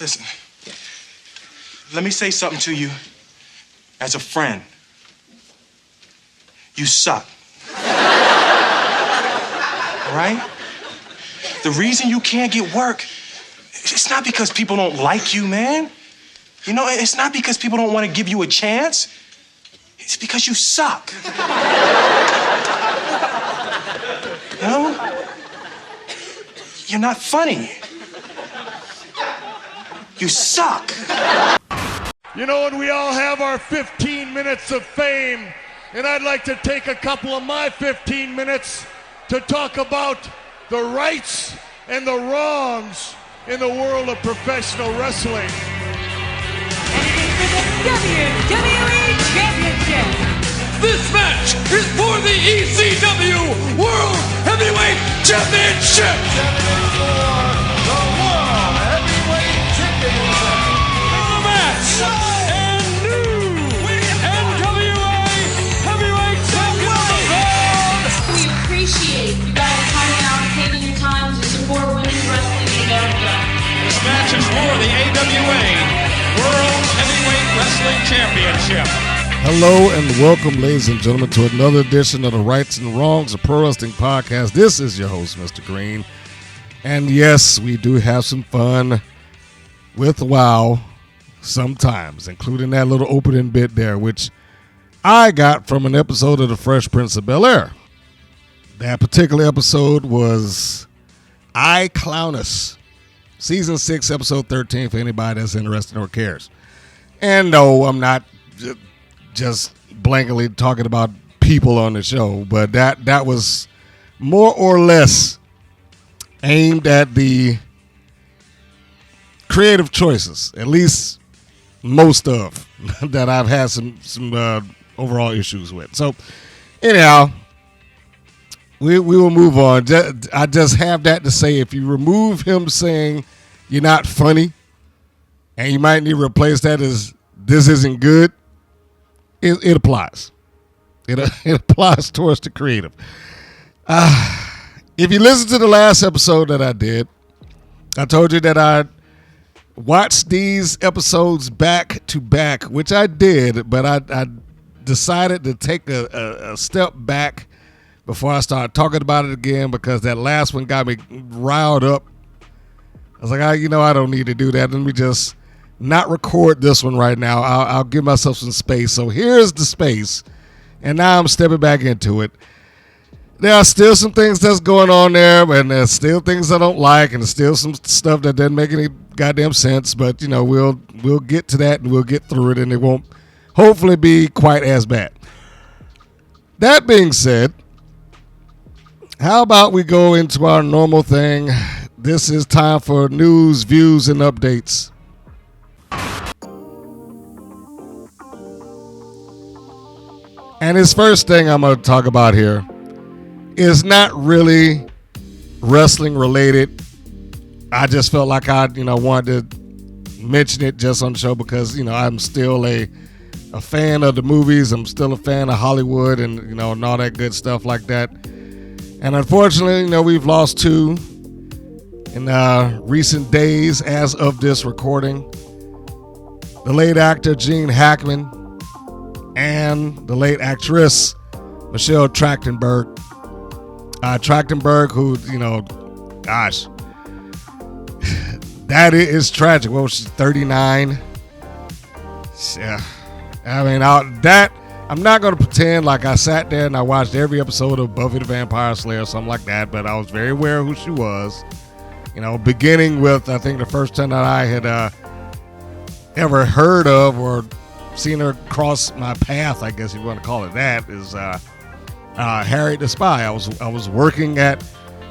Listen, let me say something to you as a friend. You suck. All right? The reason you can't get work, it's not because people don't like you, man. You know, it's not because people don't want to give you a chance. It's because you suck. You know? You're not funny. You suck. You know, and we all have our 15 minutes of fame, and I'd like to take a couple of my 15 minutes to talk about the rights and the wrongs in the world of professional wrestling. For the WWE Championship. This match is for the ECW World Heavyweight Championship. The World Heavyweight Championship. The match and new NWA Heavyweight Champion. We appreciate you guys coming out and taking your time to support women's wrestling in America. This match is for the AWA World Heavyweight Wrestling Championship. Hello and welcome, ladies and gentlemen, to another edition of the Rights and Wrongs of Pro Wrestling Podcast. This is your host, Mr. Green. And yes, we do have some fun with WoW sometimes, including that little opening bit there, which I got from an episode of The Fresh Prince of Bel-Air. That particular episode was I Clownus, Season 6, Episode 13, for anybody that's interested or cares. And no, I'm not just blankly talking about people on the show, but that was more or less aimed at the creative choices, at least most of that I've had some overall issues with. So anyhow, we will move on. I just have that to say, if you remove him saying you're not funny, and you might need to replace that as this isn't good, it applies. It applies towards the creative. If you listen to the last episode that I did, I told you that I watched these episodes back to back, which I did, but I decided to take a step back before I started talking about it again, because that last one got me riled up. I was like, I don't need to do that. Let me just not record this one right now. I'll give myself some space. So here's the space, and now I'm stepping back into it. There are still some things that's going on there, and there's still things I don't like, and there's still some stuff that doesn't make any goddamn sense. But we'll get to that, and we'll get through it, and it won't hopefully be quite as bad. That being said, how about we go into our normal thing? This is time for news, views, and updates. And this first thing I'm going to talk about here is not really wrestling related. I just felt like I, wanted to mention it just on the show because, I'm still a fan of the movies. I'm still a fan of Hollywood and, and all that good stuff like that. And unfortunately, we've lost two in recent days as of this recording. The late actor Gene Hackman and the late actress Michelle Trachtenberg. Trachtenberg, who, gosh, that is tragic. Well, she's 39. Yeah. I mean, I'm not going to pretend like I sat there and I watched every episode of Buffy the Vampire Slayer or something like that, but I was very aware of who she was. Beginning with, I think the first time that I had ever heard of or seen her cross my path, I guess you want to call it that, is Harriet the Spy. I was working at,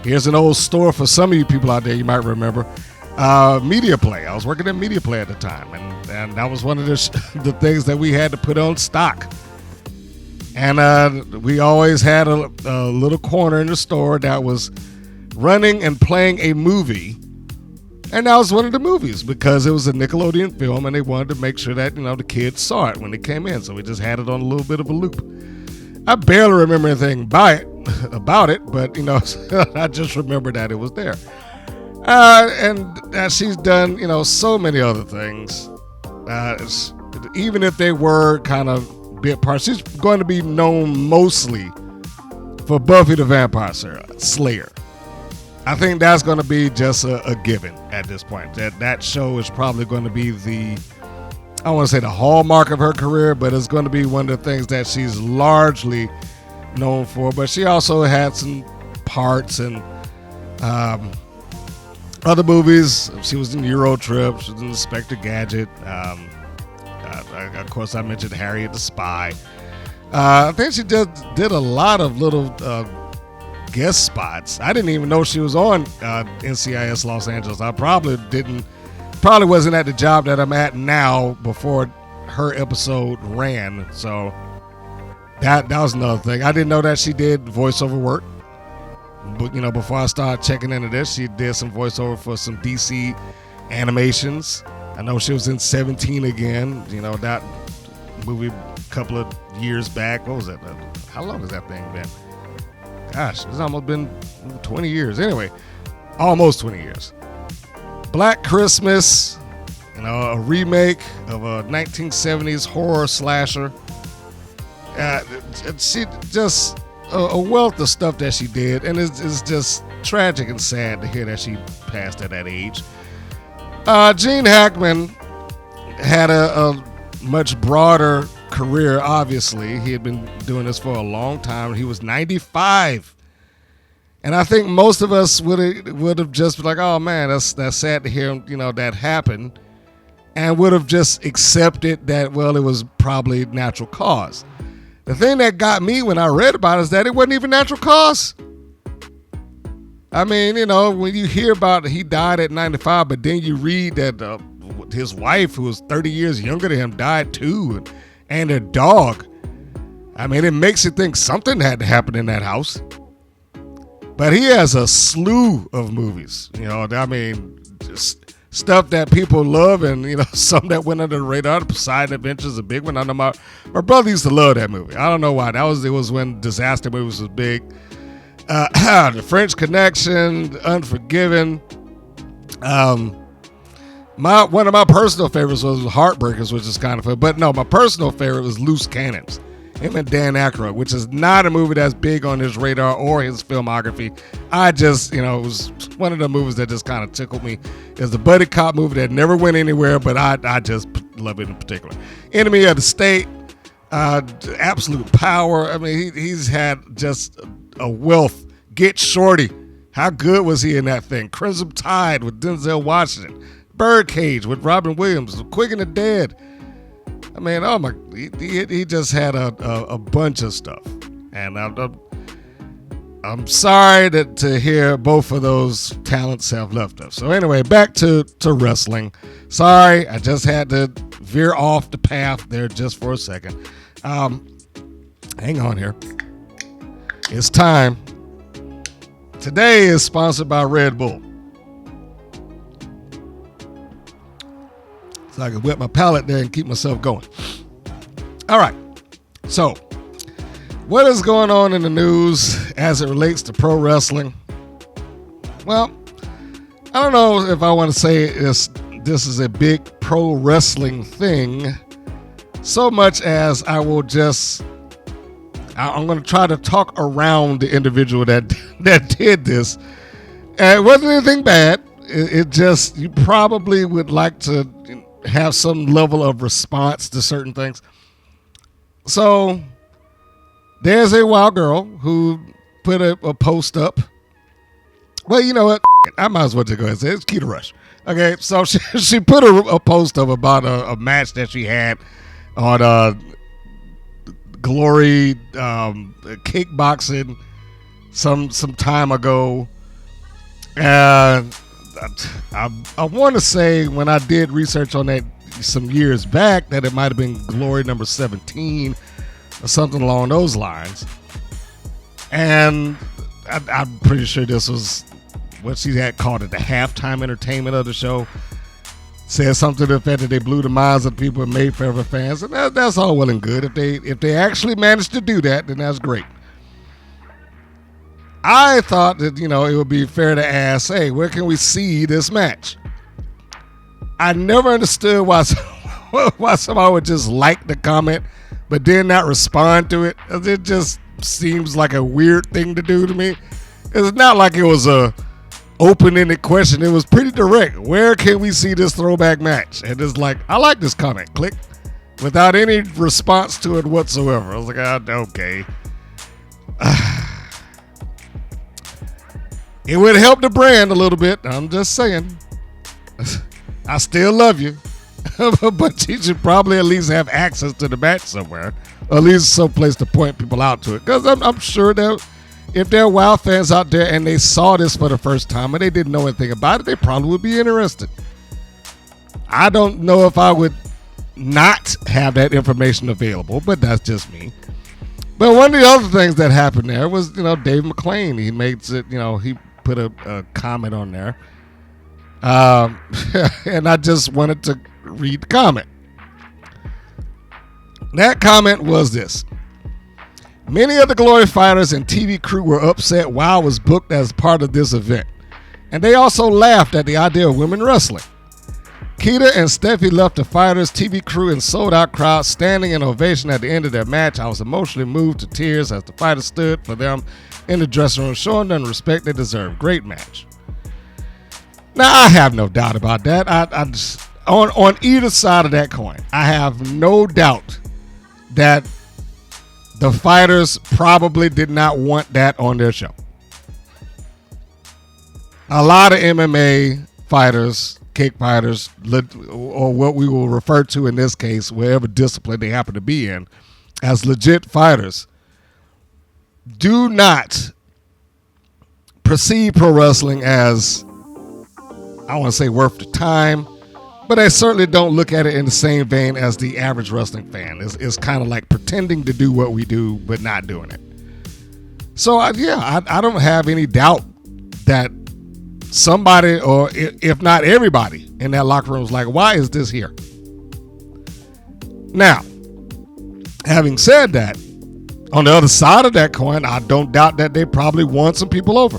here's an old store for some of you people out there, you might remember, Media Play. I was working at Media Play at the time, and that was one of the things that we had to put on stock. And we always had a little corner in the store that was running and playing a movie. And that was one of the movies because it was a Nickelodeon film and they wanted to make sure that, the kids saw it when they came in. So we just had it on a little bit of a loop. I barely remember anything about it, but, I just remember that it was there. And she's done, so many other things. Even if they were kind of bit parts, she's going to be known mostly for Buffy the Vampire Slayer. I think that's going to be just a given at this point. That show is probably going to be I don't want to say the hallmark of her career, but it's going to be one of the things that she's largely known for. But she also had some parts in other movies. She was in Euro Trip. She was in Inspector Gadget. Of course, I mentioned Harriet the Spy. I think she did a lot of little guest spots. I didn't even know she was on NCIS Los Angeles. I probably wasn't at the job that I'm at now before her episode ran. So that was another thing. I didn't know that she did voiceover work. But before I started checking into this, she did some voiceover for some DC animations. I know she was in 17 again. That movie a couple of years back. What was that? How long has that thing been? Gosh, it's almost been 20 years. Anyway, almost 20 years. Black Christmas, a remake of a 1970s horror slasher. She just a wealth of stuff that she did, and it's just tragic and sad to hear that she passed at that age. Gene Hackman had a much broader career, obviously. He had been doing this for a long time. He was 95. And I think most of us would have just been like, oh man, that's sad to hear, that happened. And would have just accepted that, well, it was probably natural cause. The thing that got me when I read about it is that it wasn't even natural cause. I mean, when you hear about he died at 95, but then you read that his wife, who was 30 years younger than him, died too, and their dog. I mean, it makes you think something had to happen in that house. But he has a slew of movies, just stuff that people love, and some that went under the radar. The Poseidon Adventures is a big one. I know my brother used to love that movie. I don't know why. It was when disaster movies was big. The French Connection, Unforgiven. One of my personal favorites was Heartbreakers, which is kind of fun. But no, my personal favorite was Loose Cannons. Him and Dan Aykroyd, which is not a movie that's big on his radar or his filmography. I just, it was one of the movies that just kind of tickled me. It's a buddy cop movie that never went anywhere, but I just love it in particular. Enemy of the State, Absolute Power. I mean, he's had just a wealth. Get Shorty. How good was he in that thing? Crimson Tide with Denzel Washington. Birdcage with Robin Williams. Quick and the Dead. I mean, oh my, he just had a bunch of stuff. And I'm sorry to hear both of those talents have left us. So anyway, back to wrestling. Sorry, I just had to veer off the path there just for a second. Hang on here. It's time. Today is sponsored by Red Bull. So I can wet my palate there and keep myself going. All right. So, what is going on in the news as it relates to pro wrestling? Well, I don't know if I want to say this is a big pro wrestling thing, so much as I'm going to try to talk around the individual that did this. And it wasn't anything bad. It just, you probably would like to have some level of response to certain things. So there's a wild girl who put a post up. Well, you know what? I might as well just go ahead and say it's Keita Rush. Okay, so she put a post up about a match that she had on Glory kickboxing some time ago. And I want to say when I did research on that some years back that it might have been Glory number 17 or something along those lines. And I'm pretty sure this was what she had called it, the halftime entertainment of the show. Said something to the effect that they blew the minds of the people and made forever fans. And that's all well and good. If they actually managed to do that, then that's great. I thought that, it would be fair to ask, hey, where can we see this match? I never understood why somebody would just like the comment but then not respond to it. It just seems like a weird thing to do to me. It's not like it was a open-ended question. It was pretty direct. Where can we see this throwback match? And it's like, I like this comment. Click. Without any response to it whatsoever. I was like, okay. It would help the brand a little bit. I'm just saying. I still love you. But you should probably at least have access to the match somewhere. Or at least some place to point people out to it. Because I'm sure that if there are WoW fans out there and they saw this for the first time and they didn't know anything about it, they probably would be interested. I don't know if I would not have that information available, but that's just me. But one of the other things that happened there was, Dave McClain. He makes it, he put a comment on there. And I just wanted to read the comment. That comment was this. Many of the Glory fighters and TV crew were upset WoW was booked as part of this event. And they also laughed at the idea of women wrestling. Keita and Steffi left the fighters, TV crew, and sold-out crowd standing in ovation at the end of their match. I was emotionally moved to tears as the fighters stood for them in the dressing room, showing them the respect they deserve. Great match. Now, I have no doubt about that. I just, on either side of that coin, I have no doubt that the fighters probably did not want that on their show. A lot of MMA fighters, kick fighters, or what we will refer to in this case, whatever discipline they happen to be in, as legit fighters, do not perceive pro wrestling as, I want to say, worth the time, but they certainly don't look at it in the same vein as the average wrestling fan. It's kind of like pretending to do what we do, but not doing it. So, I don't have any doubt that somebody, or if not everybody, in that locker room was like, why is this here? Now, having said that, on the other side of that coin, I don't doubt that they probably won some people over.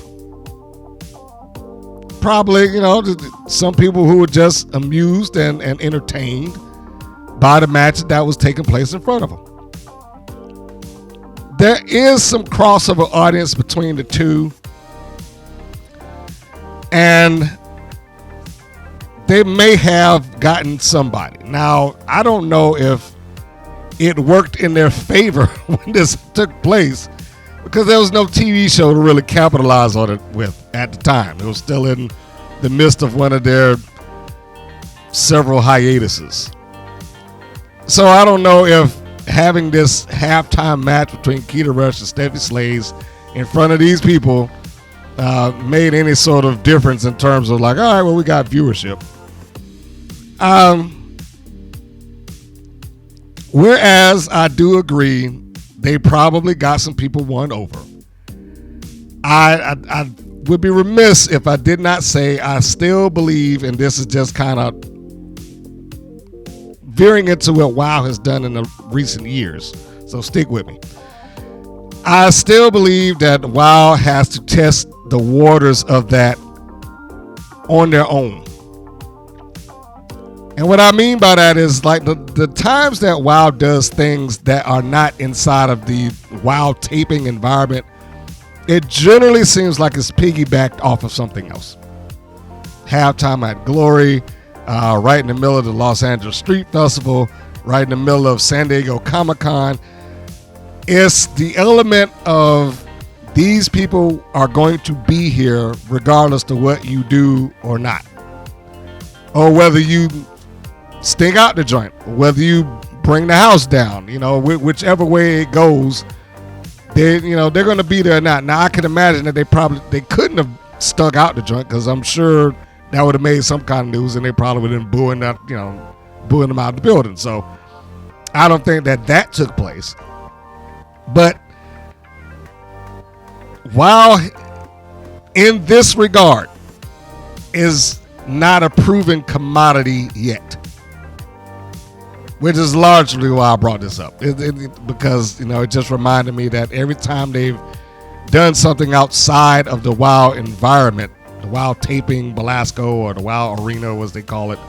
Probably, some people who were just amused and entertained by the match that was taking place in front of them. There is some crossover audience between the two, and they may have gotten somebody. Now, I don't know if it worked in their favor when this took place, because there was no TV show to really capitalize on it with at the time. It was still in the midst of one of their several hiatuses. So I don't know if having this halftime match between Keita Rush and Steffi Scoles in front of these people made any sort of difference in terms of like, all right, well, we got viewership. Whereas I do agree, they probably got some people won over. I would be remiss if I did not say I still believe, and this is just kind of veering into what WoW has done in the recent years, so stick with me. I still believe that WoW has to test the waters of that on their own. And what I mean by that is like the times that WoW does things that are not inside of the WoW taping environment, it generally seems like it's piggybacked off of something else. Halftime at Glory, right in the middle of the Los Angeles Street Festival, right in the middle of San Diego Comic-Con. It's the element of these people are going to be here regardless of what you do or not. Or whether you stink out the joint, whether you bring the house down, whichever way it goes, they're going to be there or not. Now, I can imagine that they couldn't have stuck out the joint, because I'm sure that would have made some kind of news, and they probably would have been booing them out of the building. So I don't think that took place. But while in this regard is not a proven commodity yet, which is largely why I brought this up. Because, it just reminded me that every time they've done something outside of the WoW environment, the WoW taping Belasco or the WoW Arena, as they call it.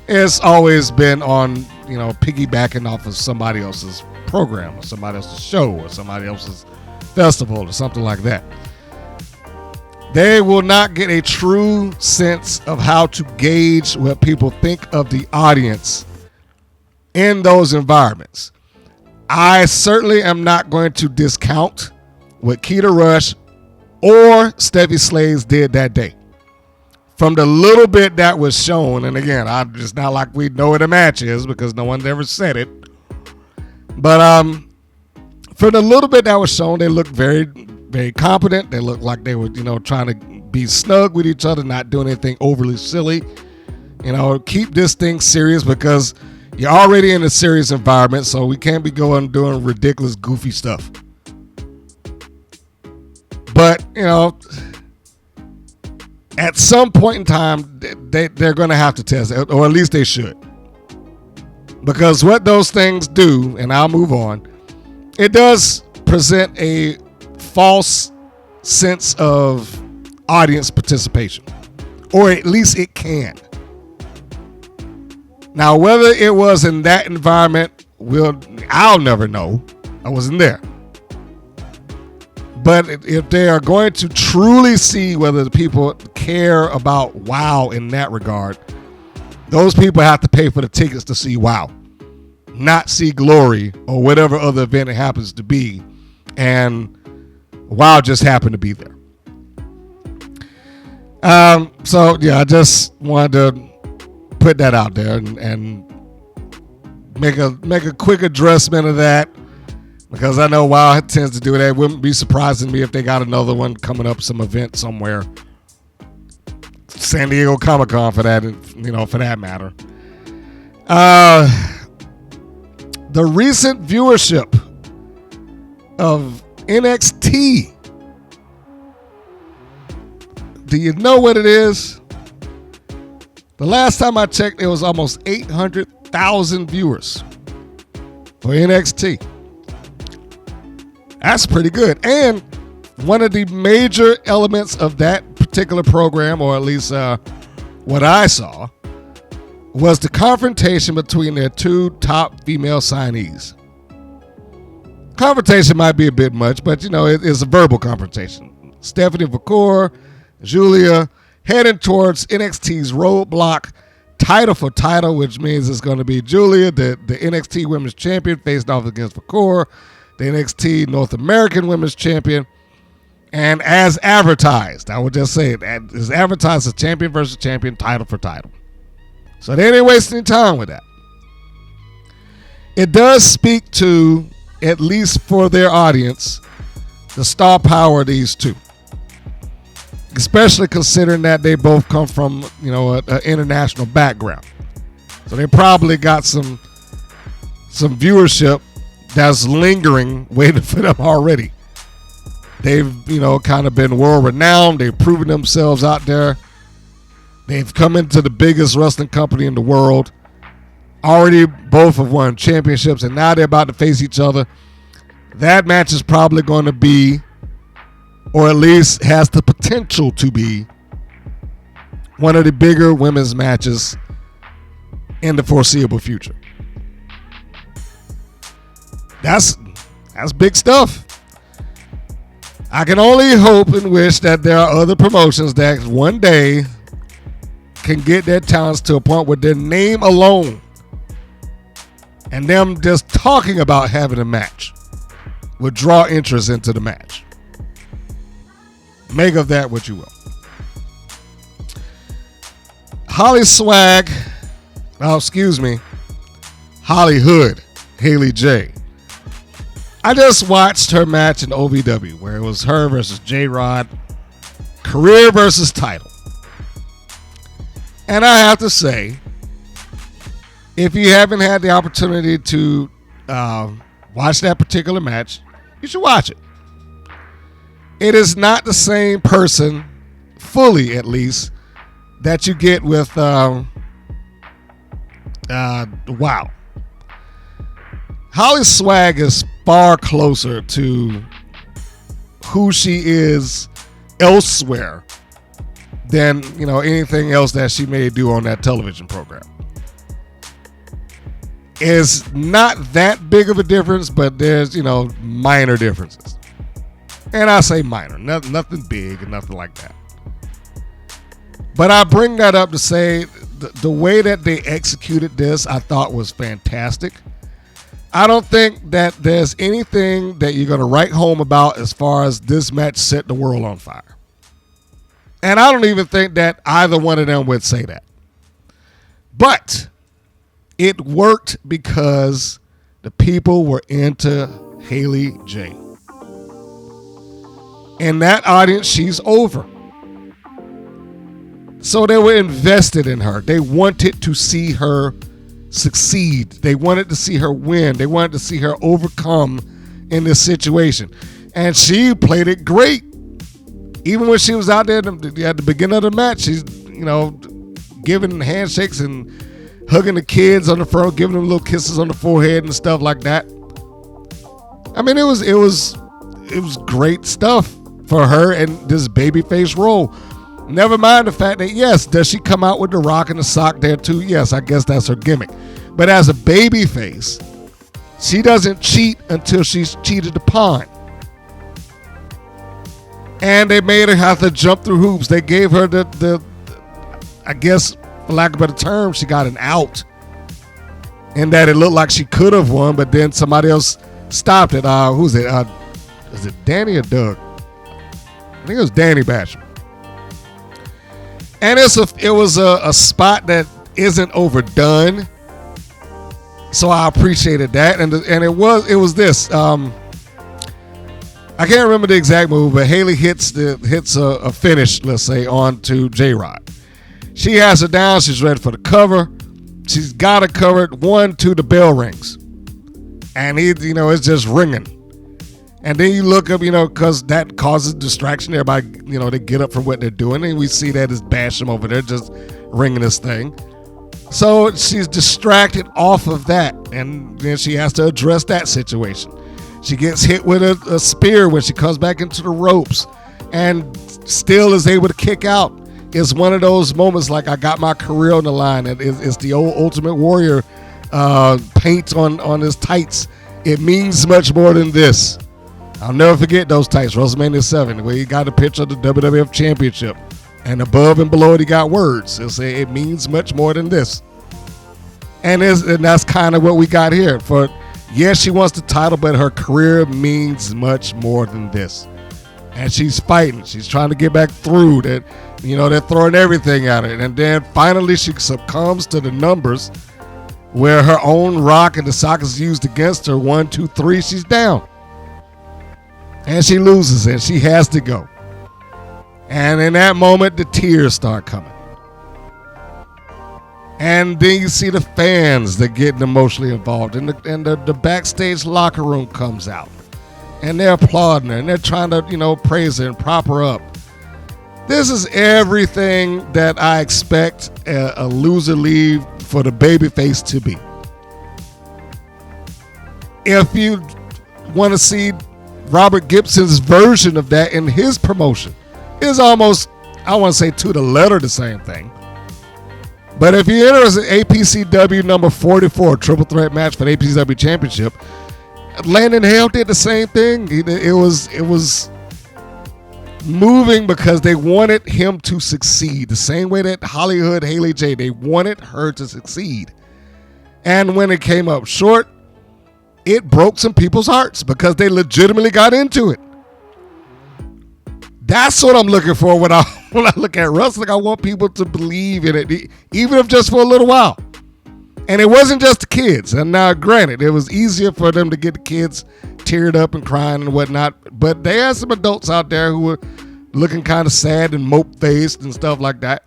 It's always been on, piggybacking off of somebody else's program or somebody else's show or somebody else's festival or something like that. They will not get a true sense of how to gauge what people think of the audience in those environments. I certainly am not going to discount what Keita Rush or Steffi Slaves did that day. From the little bit that was shown, and again, it's not like we know what a match is because no one's ever said it. But for the little bit that was shown, they looked very, very competent. They looked like they were, trying to be snug with each other, not doing anything overly silly. Keep this thing serious because you're already in a serious environment, so we can't be going doing ridiculous, goofy stuff. But, at some point in time, they're going to have to test it, or at least they should. Because what those things do, and I'll move on, it does present a false sense of audience participation. Or at least it can. Now, whether it was in that environment, I'll never know. I wasn't there. But if they are going to truly see whether the people care about WoW in that regard, those people have to pay for the tickets to see WoW, not see Glory or whatever other event it happens to be. And WoW just happened to be there. So, yeah, I just wanted to put that out there and make a quick addressment of that. Because I know WoW tends to do that. It wouldn't be surprising me if they got another one coming up, some event somewhere. San Diego Comic-Con for that, for that matter. The recent viewership of NXT. Do you know what it is? The last time I checked, it was almost 800,000 viewers for NXT. That's pretty good. And one of the major elements of that particular program, or at least what I saw, was the confrontation between their two top female signees. Confrontation might be a bit much, but it's a verbal confrontation. Stephanie Vacour, Julia, heading towards NXT's roadblock title for title, which means it's going to be Julia, the NXT Women's Champion, faced off against Vacour, the NXT North American Women's Champion. And as advertised, I would just say it is advertised as champion versus champion, title for title. So they didn't waste any time with that. It does speak to, at least for their audience, the star power of these two. Especially considering that they both come from, an international background. So they probably got some viewership that's lingering, waiting for them already. They've, kind of been world renowned. They've proven themselves out there. They've come into the biggest wrestling company in the world. Already both have won championships, and now they're about to face each other. That match is probably going to be, or at least has the potential to be, one of the bigger women's matches in the foreseeable future. That's big stuff. I can only hope and wish that there are other promotions that one day can get their talents to a point where their name alone and them just talking about having a match would draw interest into the match. Make of that what you will. HollySwag, Hollywood, Haley J. I just watched her match in OVW where it was her versus J-Rod, career versus title. And I have to say, if you haven't had the opportunity to watch that particular match, you should watch it. It is not the same person, fully at least, that you get with WoW. HollySwag is far closer to who she is elsewhere than, anything else that she may do on that television program. It's not that big of a difference, but there's, minor differences. And I say minor, nothing big and nothing like that. But I bring that up to say the way that they executed this, I thought was fantastic. I don't think that there's anything that you're going to write home about as far as this match set the world on fire. And I don't even think that either one of them would say that. But it worked because the people were into Haley J. And that audience, she's over. So they were invested in her. They wanted to see her succeed. They wanted to see her win. They wanted to see her overcome in this situation. And she played it great. Even when she was out there at the beginning of the match, she's, giving handshakes and hugging the kids on the front, giving them little kisses on the forehead and stuff like that. I mean, it was great stuff for her in this babyface role. Never mind the fact that, yes, does she come out with the rock and the sock there too? Yes, I guess that's her gimmick. But as a babyface, she doesn't cheat until she's cheated upon. And they made her have to jump through hoops. They gave her the I guess, for lack of a better term, she got an out. In that it looked like she could have won, but then somebody else stopped it. Who's it? Is it Danny or Doug? I think it was Danny Basham. And it was a spot that isn't overdone. So I appreciated that. And it was this. I can't remember the exact move, but Haley hits a finish, let's say, onto J-Rod. She has her down. She's ready for the cover. She's got it covered. 1, 2, the bell rings. And it's just ringing. And then you look up, because that causes distraction. Everybody, they get up from what they're doing. And we see that as Basham over there just ringing this thing. So she's distracted off of that. And then she has to address that situation. She gets hit with a spear when she comes back into the ropes and still is able to kick out. It's one of those moments like I got my career on the line. It's the old Ultimate Warrior paint on his tights. It means much more than this. I'll never forget those tights, WrestleMania 7, where he got a picture of the WWF Championship. And above and below it, he got words. It'll say, it means much more than this. And that's kind of what we got here. Yes, she wants the title, but her career means much more than this. And she's fighting. She's trying to get back through that. They're throwing everything at her. And then finally she succumbs to the numbers where her own rock and the sock is used against her. 1, 2, 3, she's down. And she loses and she has to go. And in that moment, the tears start coming. And then you see the fans that get emotionally involved. And the backstage locker room comes out. And they're applauding her. And they're trying to, praise her and prop her up. This is everything that I expect a loser leave for the babyface to be. If you want to see Robert Gibson's version of that in his promotion, is almost, I want to say to the letter the same thing. But if you're interested in APCW number 44, triple threat match for the APCW championship, Landon Hale did the same thing. It was moving because they wanted him to succeed. The same way that Hollywood Haley J, they wanted her to succeed. And when it came up short, it broke some people's hearts because they legitimately got into it. That's what I'm looking for when I look at wrestling. I want people to believe in it, even if just for a little while. And it wasn't just the kids. And now, granted, it was easier for them to get the kids teared up and crying and whatnot. But they had some adults out there who were looking kind of sad and mope-faced and stuff like that.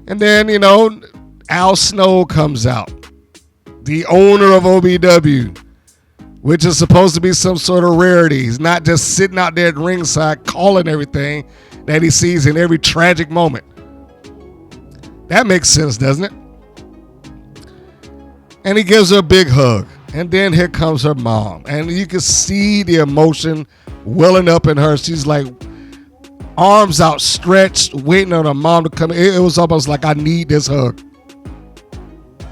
And then, Al Snow comes out, the owner of OVW, which is supposed to be some sort of rarity. He's not just sitting out there at ringside calling everything that he sees in every tragic moment. That makes sense, doesn't it? And he gives her a big hug. And then here comes her mom. And you can see the emotion welling up in her. She's like arms outstretched, waiting on her mom to come in. It was almost like, I need this hug.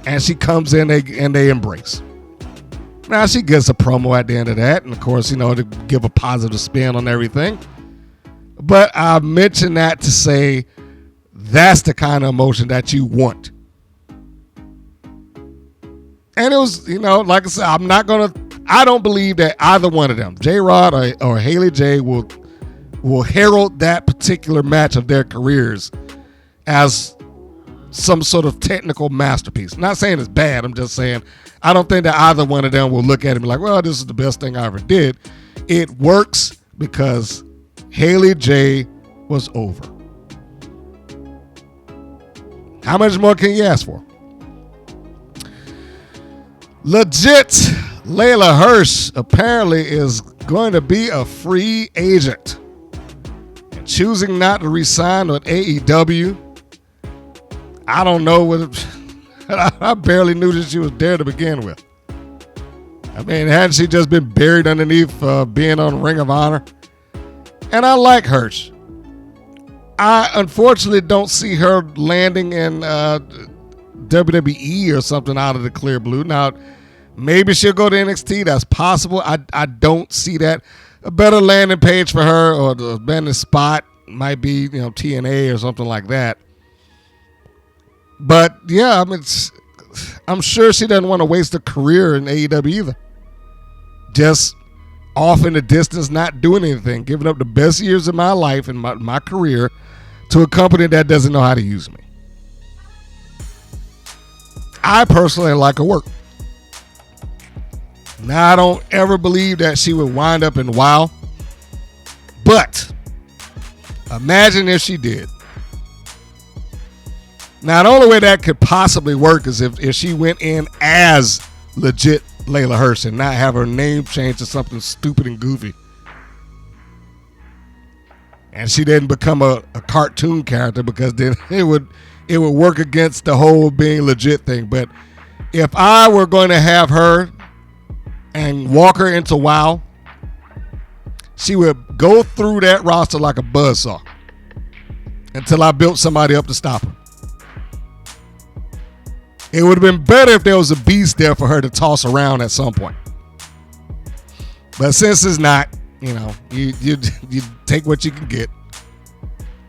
And she comes in and they embrace. Now, she gets a promo at the end of that. And, of course, to give a positive spin on everything. But I mention that to say that's the kind of emotion that you want. And it was, like I said, I don't believe that either one of them, J-Rod or Haley J, will herald that particular match of their careers as some sort of technical masterpiece. I'm not saying it's bad. I'm just saying I don't think that either one of them will look at it and be like, well, this is the best thing I ever did. It works because Haley J was over. How much more can you ask for? Legit Layla Hirsch apparently is going to be a free agent and choosing not to re-sign with AEW. I don't know what I barely knew that she was there to begin with. I mean, hadn't she just been buried underneath being on Ring of Honor? And I like Hirsch. I unfortunately don't see her landing in WWE or something out of the clear blue. Now, maybe she'll go to NXT. That's possible. I don't see that. A better landing page for her, or the better spot might be TNA or something like that. But yeah, I mean, I'm sure she doesn't want to waste a career in AEW either. Just off in the distance, not doing anything, giving up the best years of my life and my career to a company that doesn't know how to use me. I personally like her work. Now, I don't ever believe that she would wind up in WoW, but imagine if she did. Now, the only way that could possibly work is if she went in as legit Layla Hirsch and not have her name changed to something stupid and goofy. And she didn't become a cartoon character, because then it would work against the whole being legit thing. But if I were going to have her and walk her into WoW, she would go through that roster like a buzzsaw until I built somebody up to stop her. It would have been better if there was a beast there for her to toss around at some point. But since it's not, you take what you can get.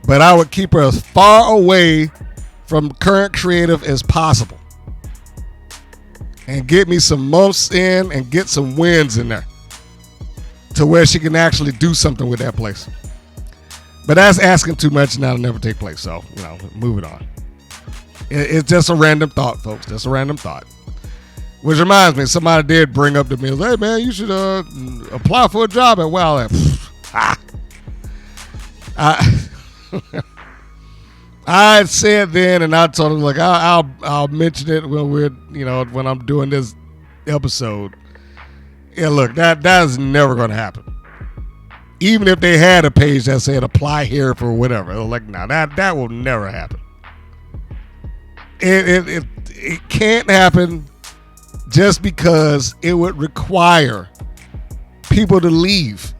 But I would keep her as far away from current creative as possible. And get me some months in and get some wins in there to where she can actually do something with that place. But that's asking too much, and that'll never take place. So, move it on. It's just a random thought, folks. Just a random thought. Which reminds me, somebody did bring up to me, hey, man, you should apply for a job at WoW. I said then, and I told him, like, I'll mention it when I'm doing this episode. Yeah, look, that is never going to happen. Even if they had a page that said apply here for whatever, like, no, that will never happen. It can't happen just because it would require people to leave.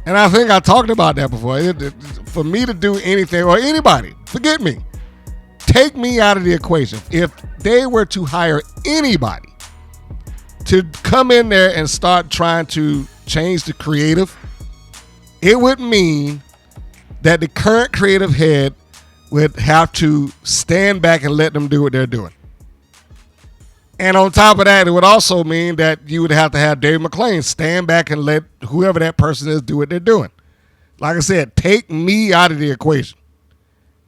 And I think I talked about that before. For me to do anything, or anybody, forget me, take me out of the equation. If they were to hire anybody to come in there and start trying to change the creative, it would mean that the current creative head would have to stand back and let them do what they're doing. And on top of that, it would also mean that you would have to have Dave McClain stand back and let whoever that person is do what they're doing. Like I said, take me out of the equation.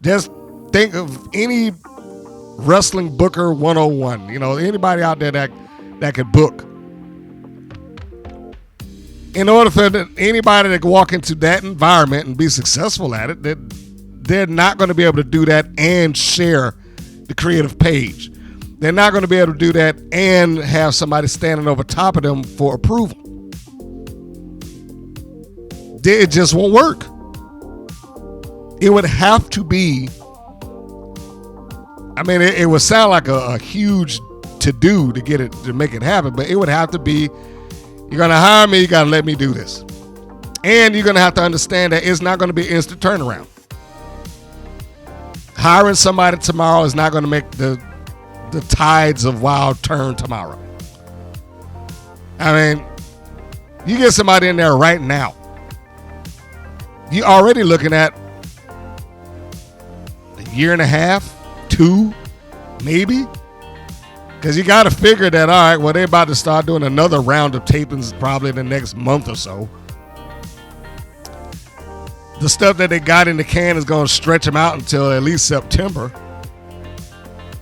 Just think of any wrestling booker 101. Anybody out there that could book. In order for anybody to walk into that environment and be successful at it, they're not going to be able to do that and share the creative page. They're not going to be able to do that and have somebody standing over top of them for approval. It just won't work. It would have to be, it would sound like a huge to-do to make it happen, but it would have to be, You're going to hire me, you got to let me do this. And you're going to have to understand that it's not going to be instant turnaround. Hiring somebody tomorrow is not going to make the tides of WoW turn tomorrow. I mean, you get somebody in there right now, you're already looking at a year and a half, 2, maybe. Because you got to figure that, all right, well, they're about to start doing another round of tapings probably in the next month or so. The stuff that they got in the can is going to stretch them out until at least September.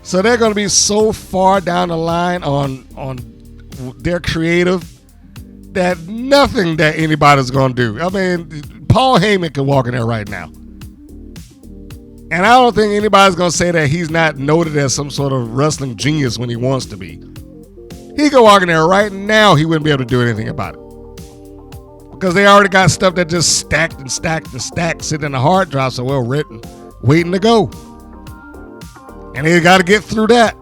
So they're going to be so far down the line on their creative that nothing that anybody's going to do. I mean, Paul Heyman can walk in there right now. And I don't think anybody's going to say that he's not noted as some sort of wrestling genius when he wants to be. He could walk in there right now, he wouldn't be able to do anything about it. Because they already got stuff that just stacked and stacked and stacked, sitting in a hard drive so well written, waiting to go. And they got to get through that.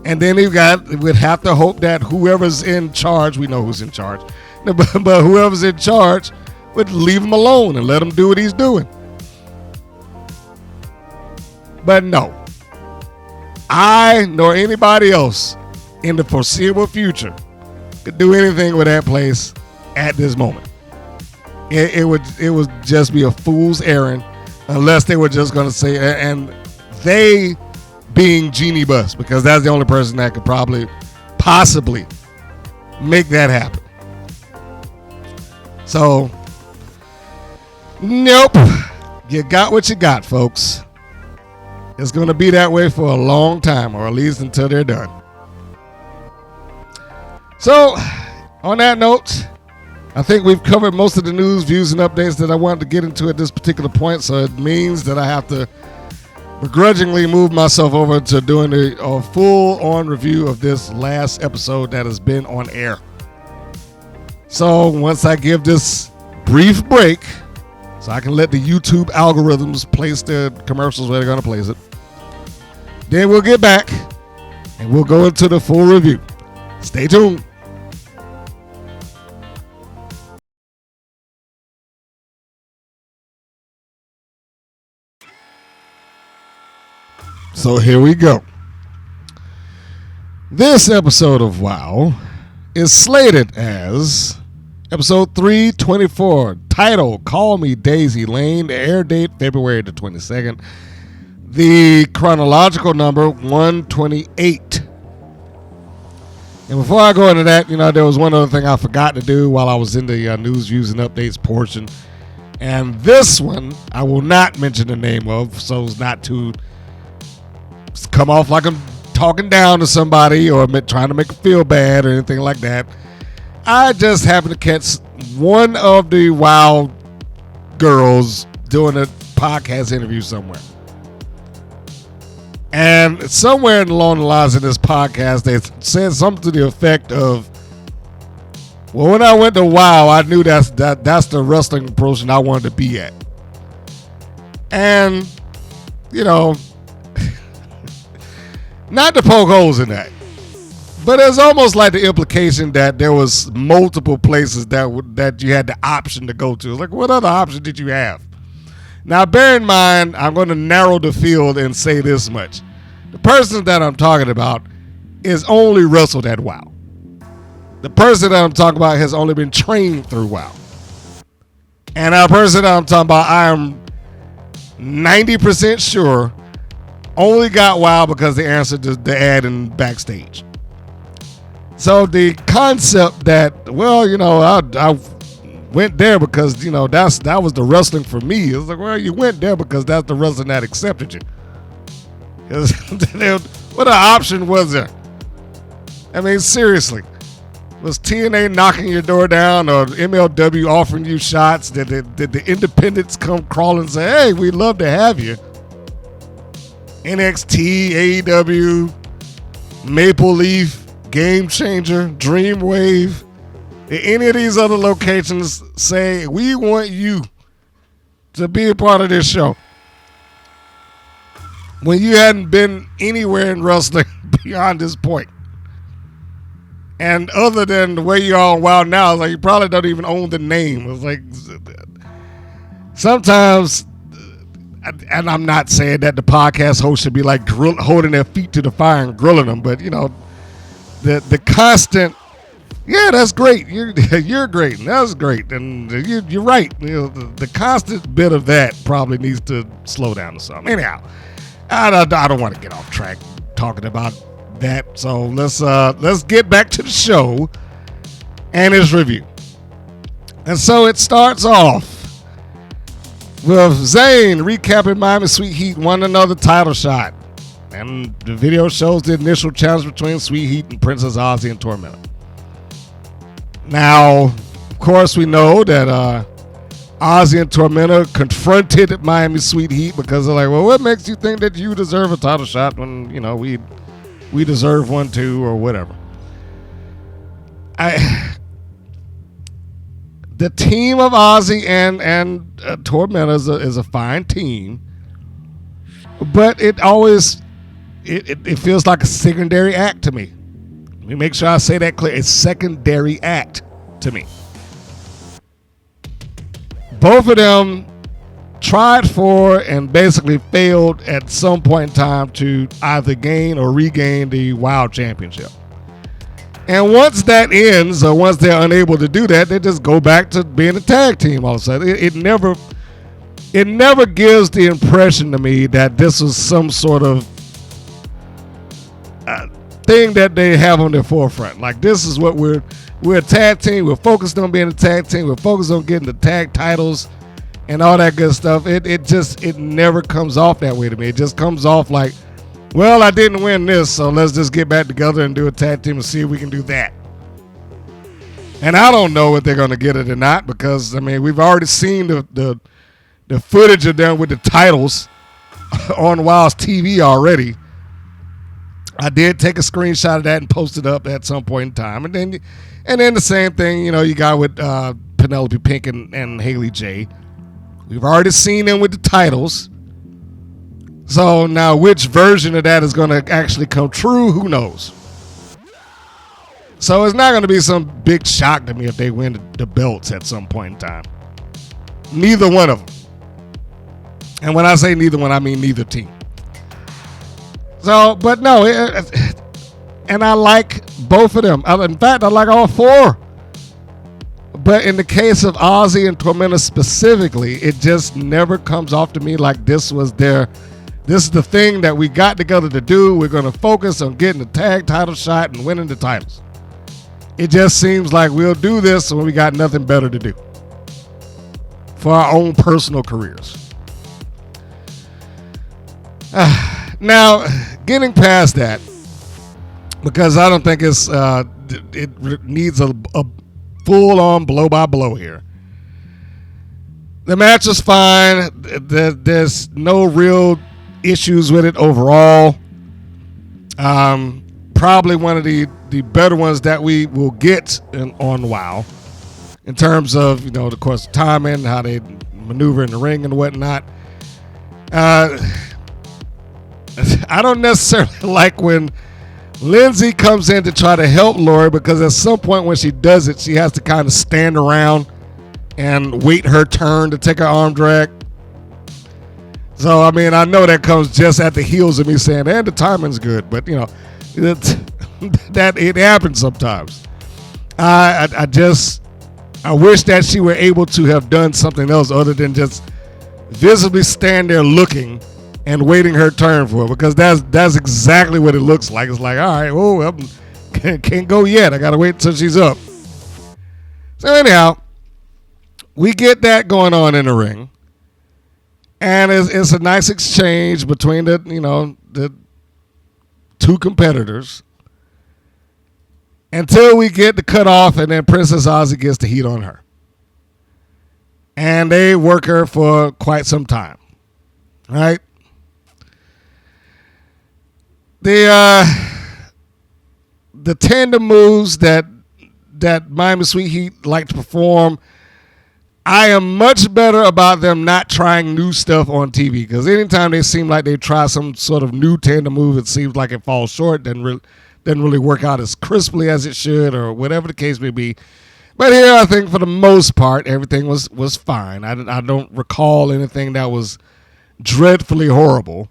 And then we'd have to hope that whoever's in charge, we know who's in charge, but whoever's in charge would leave him alone and let him do what he's doing. But no, I nor anybody else in the foreseeable future could do anything with that place at this moment. It would just be a fool's errand unless they were just going to say, and they being Genie Bus, because that's the only person that could possibly make that happen. So, nope. You got what you got, folks. It's going to be that way for a long time, or at least until they're done. So, on that note, I think we've covered most of the news, views, and updates that I wanted to get into at this particular point, so it means that I have to begrudgingly move myself over to doing a full-on review of this last episode that has been on air. So, once I give this brief break, so I can let the YouTube algorithms place their commercials where they're going to place it, then we'll get back and we'll go into the full review. Stay tuned. So here we go. This episode of WoW is slated as episode 324, title Call Me Daisy Lane, the air date February the 22nd, the chronological number 128. And before I go into that, there was one other thing I forgot to do while I was in the news, views, and updates portion. And this one I will not mention the name of, so it's not to come off like I'm talking down to somebody or trying to make them feel bad or anything like that. I just happened to catch one of the WoW girls doing a podcast interview somewhere. And somewhere along the lines of this podcast, they said something to the effect of, well, when I went to WoW, I knew that's the wrestling promotion I wanted to be at. And, not to poke holes in that, but it's almost like the implication that there was multiple places that you had the option to go to. Like, what other option did you have? Now, bear in mind, I'm going to narrow the field and say this much. The person that I'm talking about is only wrestled at WoW. The person that I'm talking about has only been trained through WoW. And the person that I'm talking about, I am 90% sure only got WoW because they answered the ad in backstage. So the concept that, well, I went there because, that was the wrestling for me. It's like, well, you went there because that's the wrestling that accepted you. What an option was there? I mean, seriously. Was TNA knocking your door down or MLW offering you shots? Did the independents come crawling and say, hey, we'd love to have you? NXT, AEW, Maple Leaf, Game Changer, Dreamwave, any of these other locations say, we want you to be a part of this show. When you hadn't been anywhere in wrestling beyond this point. And other than the way you are on Wild Now, it's like you probably don't even own the name. It's like sometimes, and I'm not saying that the podcast host should be like holding their feet to the fire and grilling them, but the constant, yeah, that's great. You're great. And that's great. And you're right. The constant bit of that probably needs to slow down or something. Anyhow, I don't want to get off track talking about that. So let's get back to the show and its review. And so it starts off with Zayn recapping Miami Sweet Heat won another title shot. And the video shows the initial challenge between Sweet Heat and Princess Aussie and Tormenta. Now, of course, we know that Aussie and Tormenta confronted Miami Sweet Heat because they're like, well, what makes you think that you deserve a title shot when, we deserve one too or whatever. The team of Aussie and Tormenta is a fine team, but it always it feels like a secondary act to me. Let me make sure I say that clear. It's secondary act to me. Both of them tried for and basically failed at some point in time to either gain or regain the Wild Championship. And once that ends, or once they're unable to do that, they just go back to being a tag team all of a sudden. It never gives the impression to me that this was some sort of thing that they have on their forefront. Like, this is what we're a tag team. We're focused on being a tag team. We're focused on getting the tag titles and all that good stuff. It never comes off that way to me. It just comes off like, well, I didn't win this, so let's just get back together and do a tag team and see if we can do that. And I don't know if they're going to get it or not because, we've already seen the footage of them with the titles on Wild's TV already. I did take a screenshot of that and post it up at some point in time. And then the same thing, you got with Penelope Pink and Haley J. We've already seen them with the titles. So now which version of that is going to actually come true, who knows? So it's not going to be some big shock to me if they win the belts at some point in time. Neither one of them. And when I say neither one, I mean neither team. So, but no, and I like both of them. In fact, I like all four. But in the case of Aussie and Tormenta specifically, it just never comes off to me like this is the thing that we got together to do. We're going to focus on getting the tag title shot and winning the titles. It just seems like we'll do this when we got nothing better to do for our own personal careers. Now, getting past that, because I don't think it needs a full-on blow-by-blow here. The match is fine. There's no real issues with it overall. Probably one of the better ones that we will get on WoW in terms of, of course, timing, how they maneuver in the ring and whatnot. I don't necessarily like when Lindsay comes in to try to help Lori, because at some point when she does it, she has to kind of stand around and wait her turn to take her arm drag. So, I know that comes just at the heels of me saying, and the timing's good, but, that it happens sometimes. I wish that she were able to have done something else other than just visibly stand there looking and waiting her turn for it, because that's exactly what it looks like. It's like, all right, can't go yet. I got to wait until she's up. So anyhow, we get that going on in the ring, and it's a nice exchange between the two competitors until we get the cutoff, and then Princess Aussie gets the heat on her, and they work her for quite some time, right? The tandem moves that Miami Sweet Heat like to perform, I am much better about them not trying new stuff on TV, because anytime they seem like they try some sort of new tandem move, it seems like it falls short, didn't really work out as crisply as it should, or whatever the case may be. But here, I think for the most part, everything was fine. I don't recall anything that was dreadfully horrible.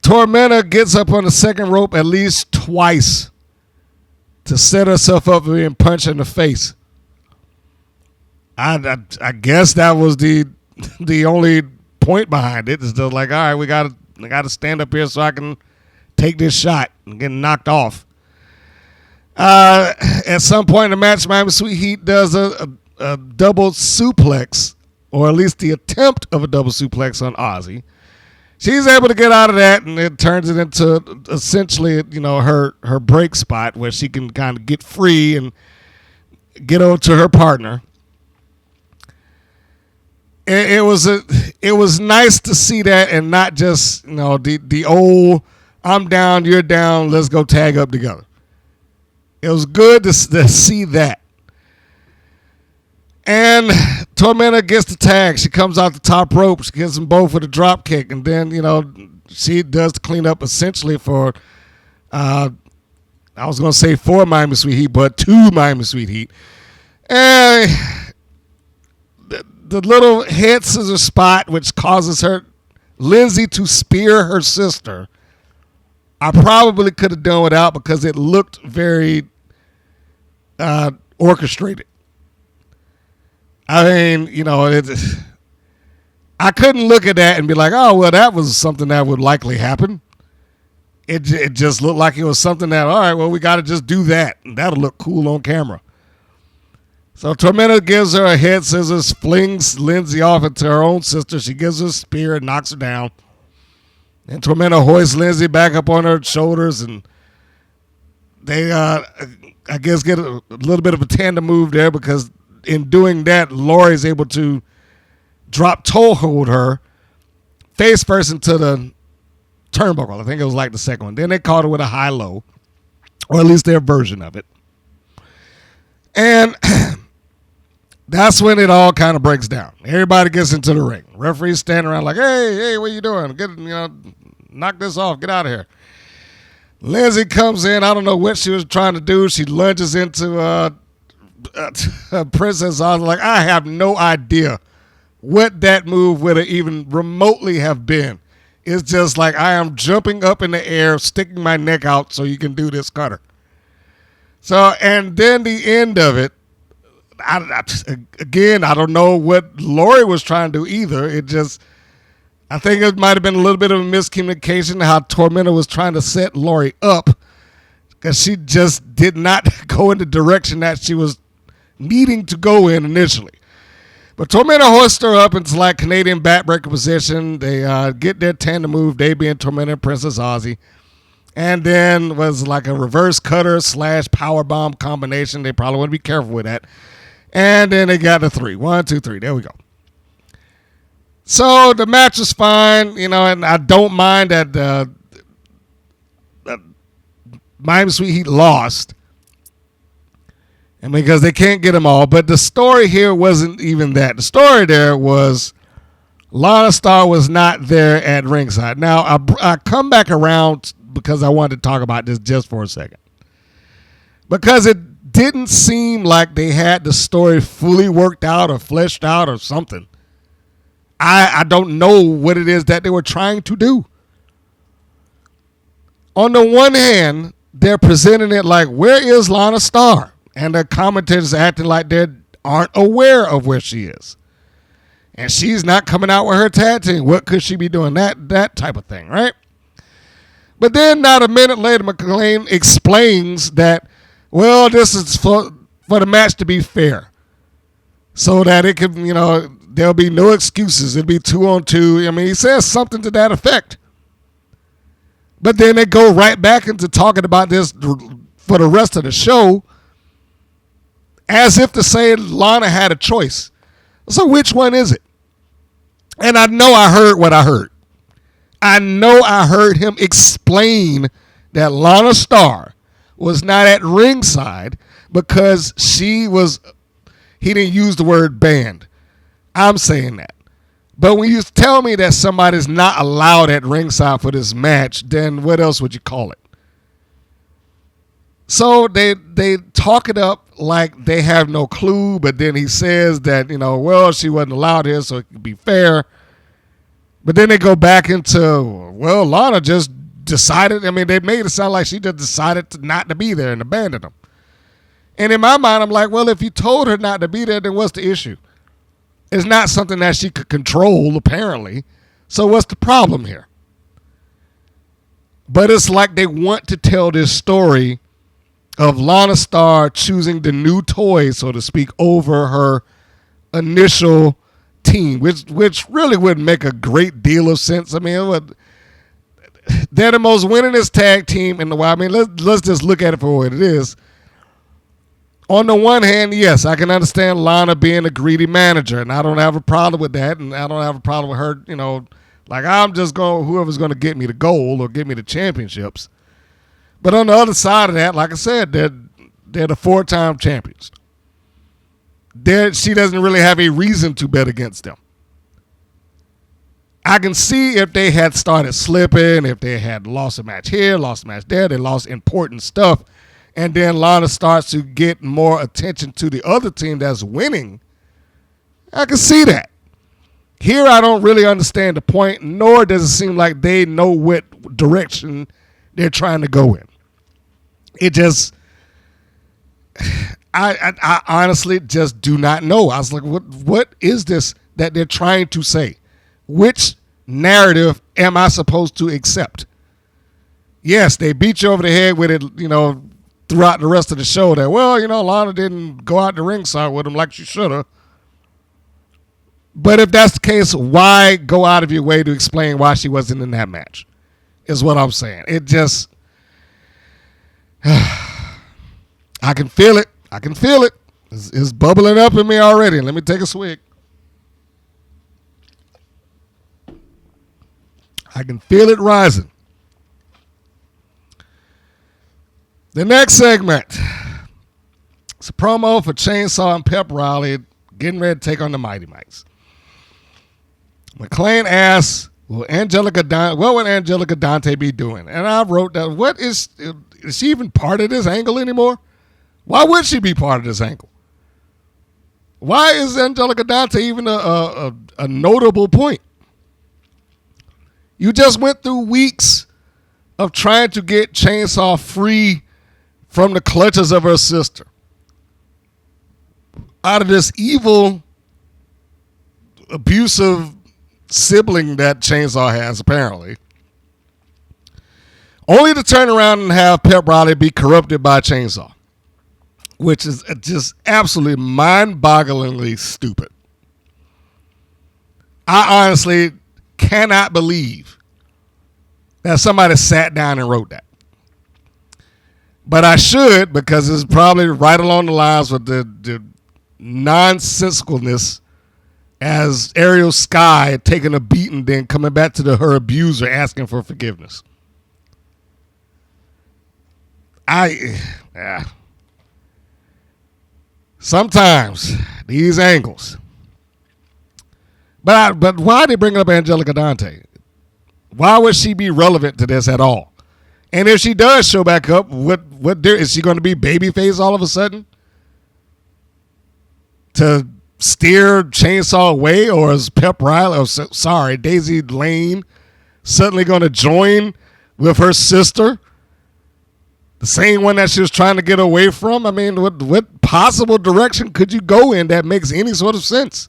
Tormenta gets up on the second rope at least twice to set herself up for being punched in the face. I guess that was the only point behind it. It's just like, all right, we got to stand up here so I can take this shot and get knocked off. At some point in the match, Miami Sweet Heat does a double suplex, or at least the attempt of a double suplex on Aussie. She's able to get out of that, and it turns it into essentially, her break spot where she can kind of get free and get over to her partner. It was nice to see that, and not just the old I'm down, you're down, let's go tag up together. It was good to see that. And Tormenta gets the tag. She comes out the top rope. She gets them both with a drop kick, and then she does the cleanup essentially for I was going to say for Miami Sweet Heat, but to Miami Sweet Heat. And the little head scissor spot, which causes Lindsay to spear her sister, I probably could have done without because it looked very orchestrated. I mean, I couldn't look at that and be like, oh, well, that was something that would likely happen. It just looked like it was something that, all right, well, we got to just do that, and that'll look cool on camera. So Tormenta gives her a head scissors, flings Lindsay off into her own sister. She gives her a spear and knocks her down. And Tormenta hoists Lindsay back up on her shoulders, and they, I guess, get a little bit of a tandem move there because in doing that, Lori's able to drop toe hold her face first into the turnbuckle. I think it was like the second one. Then they caught her with a high-low, or at least their version of it. And that's when it all kind of breaks down. Everybody gets into the ring. Referee's standing around like, hey, what you doing? Knock this off. Get out of here. Lindsay comes in. I don't know what she was trying to do. She lunges into Princess Aussie. Like, I have no idea what that move would have even remotely have been. It's just like I am jumping up in the air, sticking my neck out so you can do this cutter. So, and then the end of it, again, I don't know what Lori was trying to do either. I think it might have been a little bit of a miscommunication how Tormenta was trying to set Lori up because she just did not go in the direction that she was needing to go in initially. But Tormenta hoists her up into like Canadian backbreaker position. They get their tandem move, they being Tormenta and Princess Aussie. And then was like a reverse cutter / powerbomb combination. They probably want to be careful with that. And then they got the 3. 1, 2, 3. There we go. So the match was fine, and I don't mind that Miami Sweet Heat lost. And because they can't get them all. But the story here wasn't even that. The story there was Lana Starr was not there at ringside. Now, I come back around because I wanted to talk about this just for a second. Because it didn't seem like they had the story fully worked out or fleshed out or something. I don't know what it is that they were trying to do. On the one hand, they're presenting it like, where is Lana Starr? And the commentators acting like they aren't aware of where she is. And she's not coming out with her tag team. What could she be doing? That type of thing, right? But then not a minute later, McLean explains that, well, this is for the match to be fair. So that it could, there'll be no excuses. It'll be 2-on-2. I mean, he says something to that effect. But then they go right back into talking about this for the rest of the show as if to say Lana had a choice. So which one is it? And I know I heard what I heard. I know I heard him explain that Lana Starr was not at ringside because he didn't use the word banned. I'm saying that. But when you tell me that somebody's not allowed at ringside for this match, then what else would you call it? So they talk it up like they have no clue, but then he says that, well, she wasn't allowed here, so it could be fair. But then they go back into, well, Lana just decided. I mean, they made it sound like she just decided not to be there and abandoned him. And in my mind, I'm like, well, if you told her not to be there, then what's the issue? It's not something that she could control, apparently. So what's the problem here? But it's like they want to tell this story of Lana Starr choosing the new toy, so to speak, over her initial team, which really wouldn't make a great deal of sense. I mean, they're the most winningest tag team in the world. I mean, let's just look at it for what it is. On the one hand, yes, I can understand Lana being a greedy manager, and I don't have a problem with that, and I don't have a problem with her, like I'm just going, whoever's going to get me the gold or get me the championships. But on the other side of that, like I said, they're the 4-time champions. She doesn't really have a reason to bet against them. I can see if they had started slipping, if they had lost a match here, lost a match there, they lost important stuff, and then Lana starts to get more attention to the other team that's winning. I can see that. Here I don't really understand the point, nor does it seem like they know what direction they're trying to go in. It just, I honestly just do not know. I was like, what is this that they're trying to say? Which narrative am I supposed to accept? Yes, they beat you over the head with it, throughout the rest of the show that, well, Lana didn't go out the ringside with him like she should have. But if that's the case, why go out of your way to explain why she wasn't in that match? Is what I'm saying. It just, I can feel it. I can feel it. It's bubbling up in me already. Let me take a swig. I can feel it rising. The next segment. It's a promo for Chainsaw and Pep Riley getting ready to take on the Mighty Mites. McClain asks, what would Angelica Dante be doing? And I wrote down, is she even part of this angle anymore? Why would she be part of this angle? Why is Angelica Dante even a notable point? You just went through weeks of trying to get Chainsaw free from the clutches of her sister. Out of this evil, abusive sibling that Chainsaw has, apparently. Only to turn around and have Pep Riley be corrupted by Chainsaw, which is just absolutely mind-bogglingly stupid. I honestly cannot believe that somebody sat down and wrote that. But I should, because it's probably right along the lines with the nonsensicalness as Ariel Sky taking a beating, then coming back to her abuser asking for forgiveness. Sometimes these angles. But why they bring up Angelica Dante? Why would she be relevant to this at all? And if she does show back up, is she going to be babyface all of a sudden to steer Chainsaw away, or is Pep Riley, Daisy Lane suddenly going to join with her sister, the same one that she was trying to get away from? I mean, what possible direction could you go in that makes any sort of sense?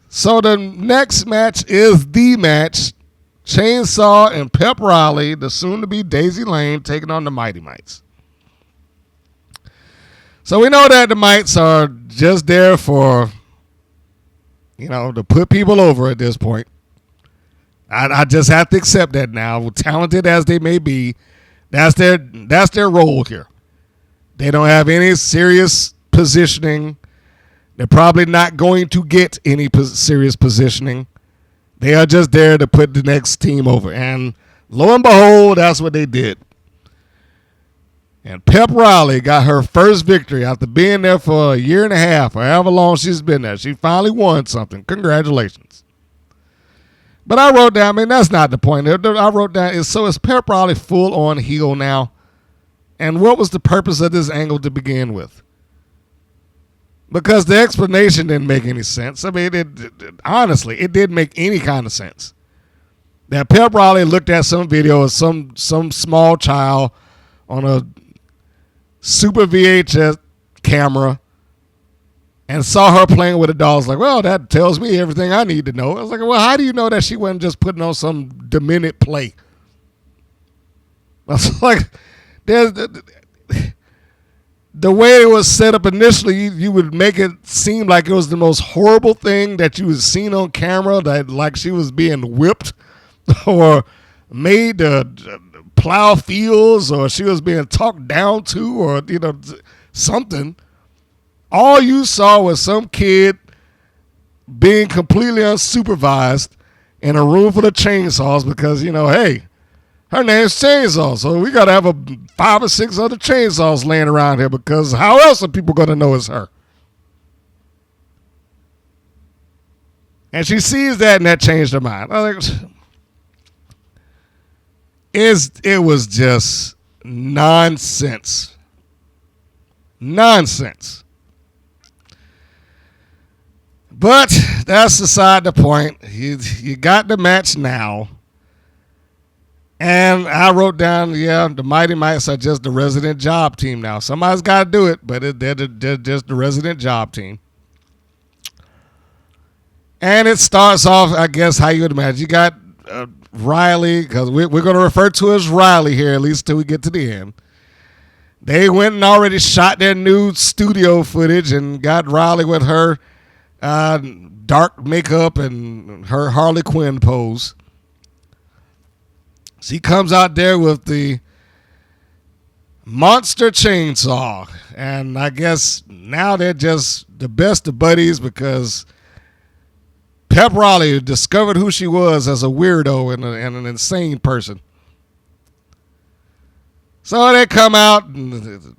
So the next match is the match. Chainsaw and Pep Riley, the soon-to-be Daisy Lane, taking on the Mighty Mites. So we know that the Mites are just there for, to put people over at this point. I just have to accept that now. Talented as they may be, that's their role here. They don't have any serious positioning. They're probably not going to get any serious positioning. They are just there to put the next team over. And lo and behold, that's what they did. And Pep Riley got her first victory after being there for a year and a half, or however long she's been there. She finally won something. Congratulations. But I wrote down, I mean, that's not the point. I wrote down, is Pep Riley full on heel now? And what was the purpose of this angle to begin with? Because the explanation didn't make any sense. I mean, honestly, it didn't make any kind of sense. That Pep Riley looked at some video of some small child on a Super VHS camera and saw her playing with a doll. I was like, well, that tells me everything I need to know. I was like, well, how do you know that she wasn't just putting on some demented play? I was like, the way it was set up initially, you would make it seem like it was the most horrible thing that you had seen on camera, that like she was being whipped or made to plow fields, or she was being talked down to, or something. All you saw was some kid being completely unsupervised in a room full of chainsaws because, hey, her name's Chainsaw, so we got to have 5 or 6 other chainsaws laying around here because how else are people going to know it's her? And she sees that, and that changed her mind. I was like, it was just nonsense. Nonsense. But that's beside the point. You got the match now. And I wrote down, the Mighty Mites are just the resident job team now. Somebody's got to do it, but they're just the resident job team. And it starts off, I guess, how you would imagine. You got Riley, because we're going to refer to as Riley here, at least till we get to the end. They went and already shot their new studio footage and got Riley with her dark makeup and her Harley Quinn pose. She comes out there with the monster chainsaw, and I guess now they're just the best of buddies because Pep Riley discovered who she was as a weirdo and an insane person. So they come out, and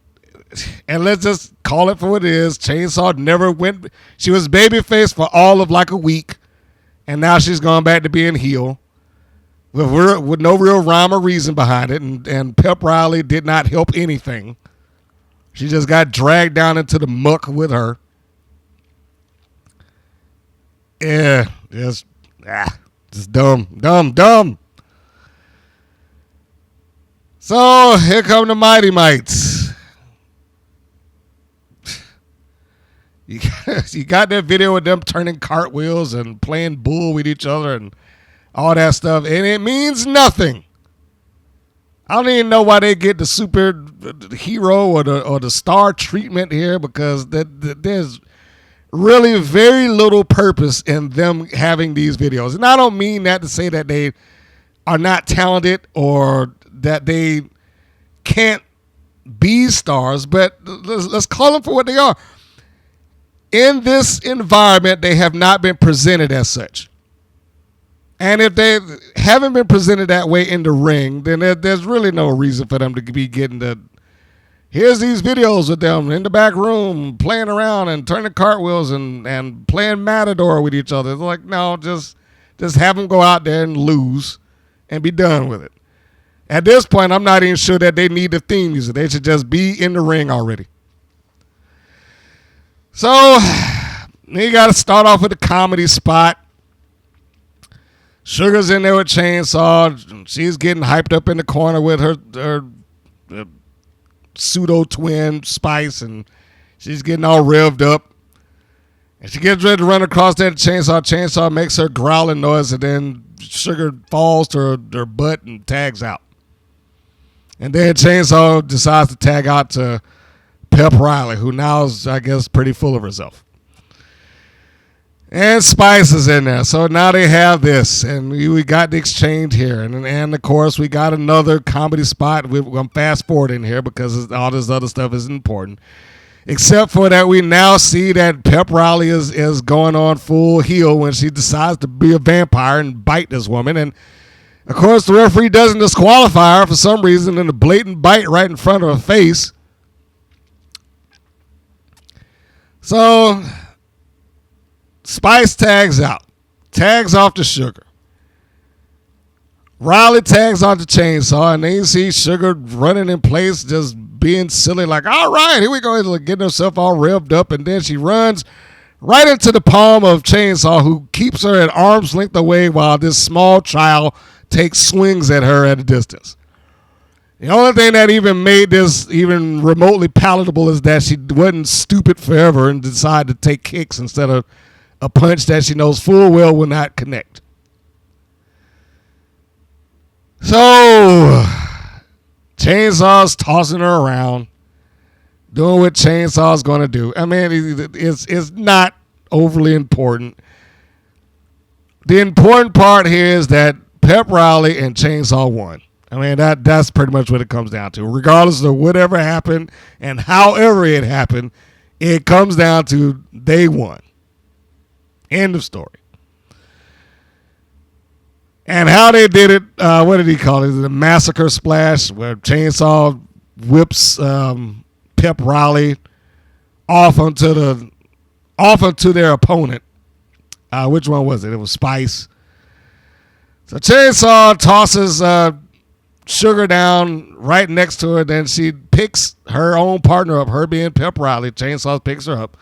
let's just call it for what it is. Chainsaw never went. She was babyface for all of like a week, and now she's gone back to being heel with no real rhyme or reason behind it. And Pep Riley did not help anything. She just got dragged down into the muck with her. Yeah, just dumb. So here come the Mighty Mites. You got that video with them turning cartwheels and playing bull with each other and all that stuff, and it means nothing. I don't even know why they get the superhero or the star treatment here, because there's really very little purpose in them having these videos. And I don't mean that to say that they are not talented or that they can't be stars, but let's call them for what they are. In this environment, they have not been presented as such. And if they haven't been presented that way in the ring, then there's really no reason for them to be getting here's these videos with them in the back room playing around and turning cartwheels and playing Matador with each other. It's like, no, just have them go out there and lose and be done with it. At this point, I'm not even sure that they need the theme music. They should just be in the ring already. So you got to start off with a comedy spot. Sugar's in there with Chainsaw. She's getting hyped up in the corner with her pseudo-twin Spice, and she's getting all revved up. And she gets ready to run across that Chainsaw. Chainsaw makes her growling noise, and then Sugar falls to her butt and tags out. And then Chainsaw decides to tag out to Pep Riley, who now is, I guess, pretty full of herself. And Spice is in there. So now they have this, and we got the exchange here. And of course, we got another comedy spot. We're going to fast forward in here because all this other stuff is important. Except for that, we now see that Pep Riley is going on full heel when she decides to be a vampire and bite this woman. And Of course, the referee doesn't disqualify her for some reason in a blatant bite right in front of her face. So, Spice tags out. Tags off to Sugar. Riley tags on to Chainsaw, and then you see Sugar running in place, just being silly, like, all right, here we go, getting herself all revved up, and then she runs right into the palm of Chainsaw, who keeps her at arm's length away while this small child takes swings at her at a distance. The only thing that even made this even remotely palatable is that she wasn't stupid forever and decided to take kicks instead of a punch that she knows full well will not connect. So, Chainsaw's tossing her around, doing what Chainsaw's going to do. I mean, it's not overly important. The important part here is that Pep Riley and Chainsaw won. I mean, that's pretty much what it comes down to. Regardless of whatever happened and however it happened, it comes down to they won. End of story. And how they did it, what did he call it? The massacre splash, where Chainsaw whips Pep Riley off onto their opponent. Which one was it? It was Spice. So Chainsaw tosses Sugar down right next to her. Then she picks her own partner up, her being Pep Riley. Chainsaw picks her up,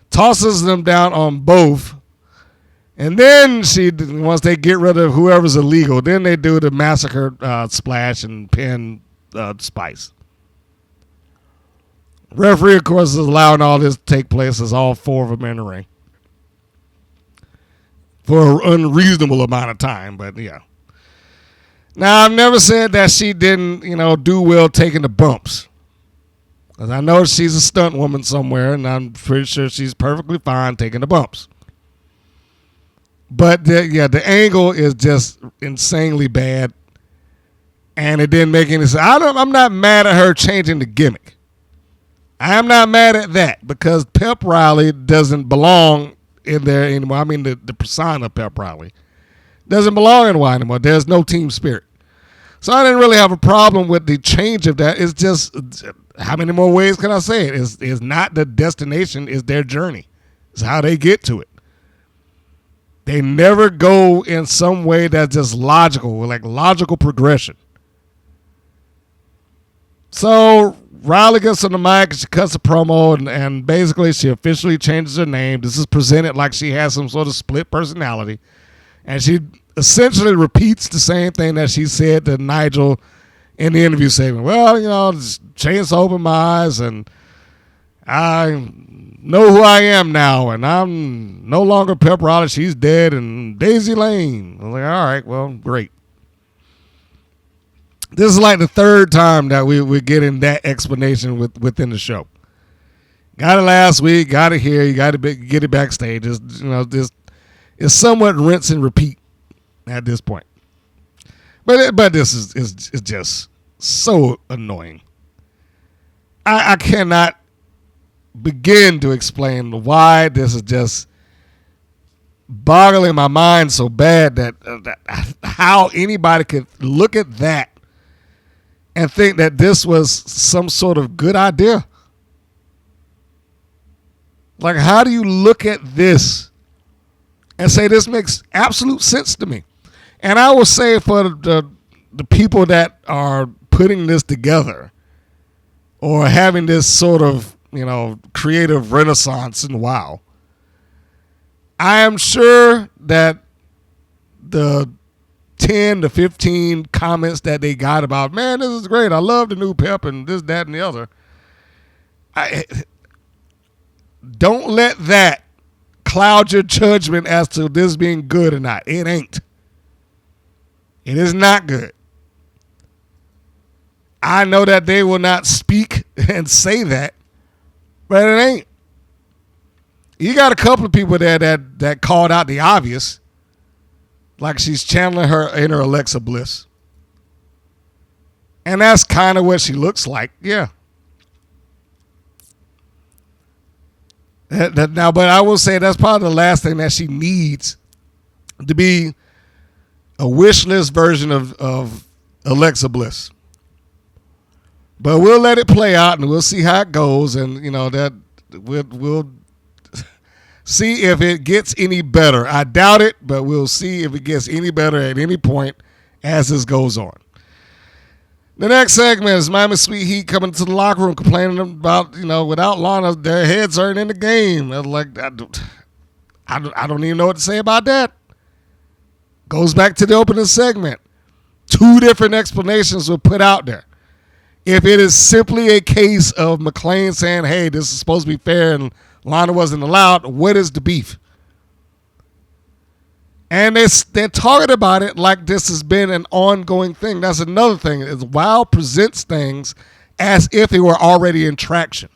tosses them down on both. And then once they get rid of whoever's illegal, then they do the massacre splash and pin Spice. Referee, of course, is allowing all this to take place as all four of them in the ring for an unreasonable amount of time, but yeah. Now, I've never said that she didn't, do well taking the bumps. Because I know she's a stunt woman somewhere, and I'm pretty sure she's perfectly fine taking the bumps. But, the angle is just insanely bad, and it didn't make any sense. I'm not mad at her changing the gimmick. I'm not mad at that, because Pep Riley doesn't belong in there anymore. I mean, the persona of Pep Riley doesn't belong in Y anymore. There's no team spirit. So I didn't really have a problem with the change of that. It's just, how many more ways can I say it? It's not the destination, it's their journey. It's how they get to it. They never go in some way that's just logical, like logical progression. So Riley gets on the mic and she cuts a promo, and basically she officially changes her name. This is presented like she has some sort of split personality. And she essentially repeats the same thing that she said to Nigel in the interview segment. Well, Chainsaw opened my eyes, and I know who I am now, and I'm no longer Pep Riley. She's dead, and Daisy Lane. I was like, all right, well, great. This is like the third time that we're getting that explanation within the show. Got it last week, got it here, you got to get it backstage. It's somewhat rinse and repeat at this point. But this is just so annoying. I cannot begin to explain why this is just boggling my mind so bad that how anybody could look at that and think that this was some sort of good idea. Like, how do you look at this and say this makes absolute sense to me? And I will say for the people that are putting this together or having this sort of, creative renaissance in WoW, I am sure that the 10 to 15 comments that they got about, man, this is great, I love the new Pep and this, that, and the other, don't let that cloud your judgment as to this being good or not. It ain't. It is not good. I know that they will not speak and say that, but it ain't. You got a couple of people there that called out the obvious, like she's channeling her inner Alexa Bliss. And that's kind of what she looks like, yeah. Now, but I will say that's probably the last thing that she needs to be a wish list version of Alexa Bliss. But we'll let it play out and we'll see how it goes, and that we'll see if it gets any better. I doubt it, but we'll see if it gets any better at any point as this goes on. The next segment is Miami Sweet Heat coming to the locker room complaining about, without Lana, their heads aren't in the game. I don't even know what to say about that. Goes back to the opening segment. 2 different explanations were put out there. If it is simply a case of McClain saying, hey, this is supposed to be fair and Lana wasn't allowed, what is the beef? And they're talking about it like this has been an ongoing thing. That's another thing. Is WoW presents things as if they were already in traction.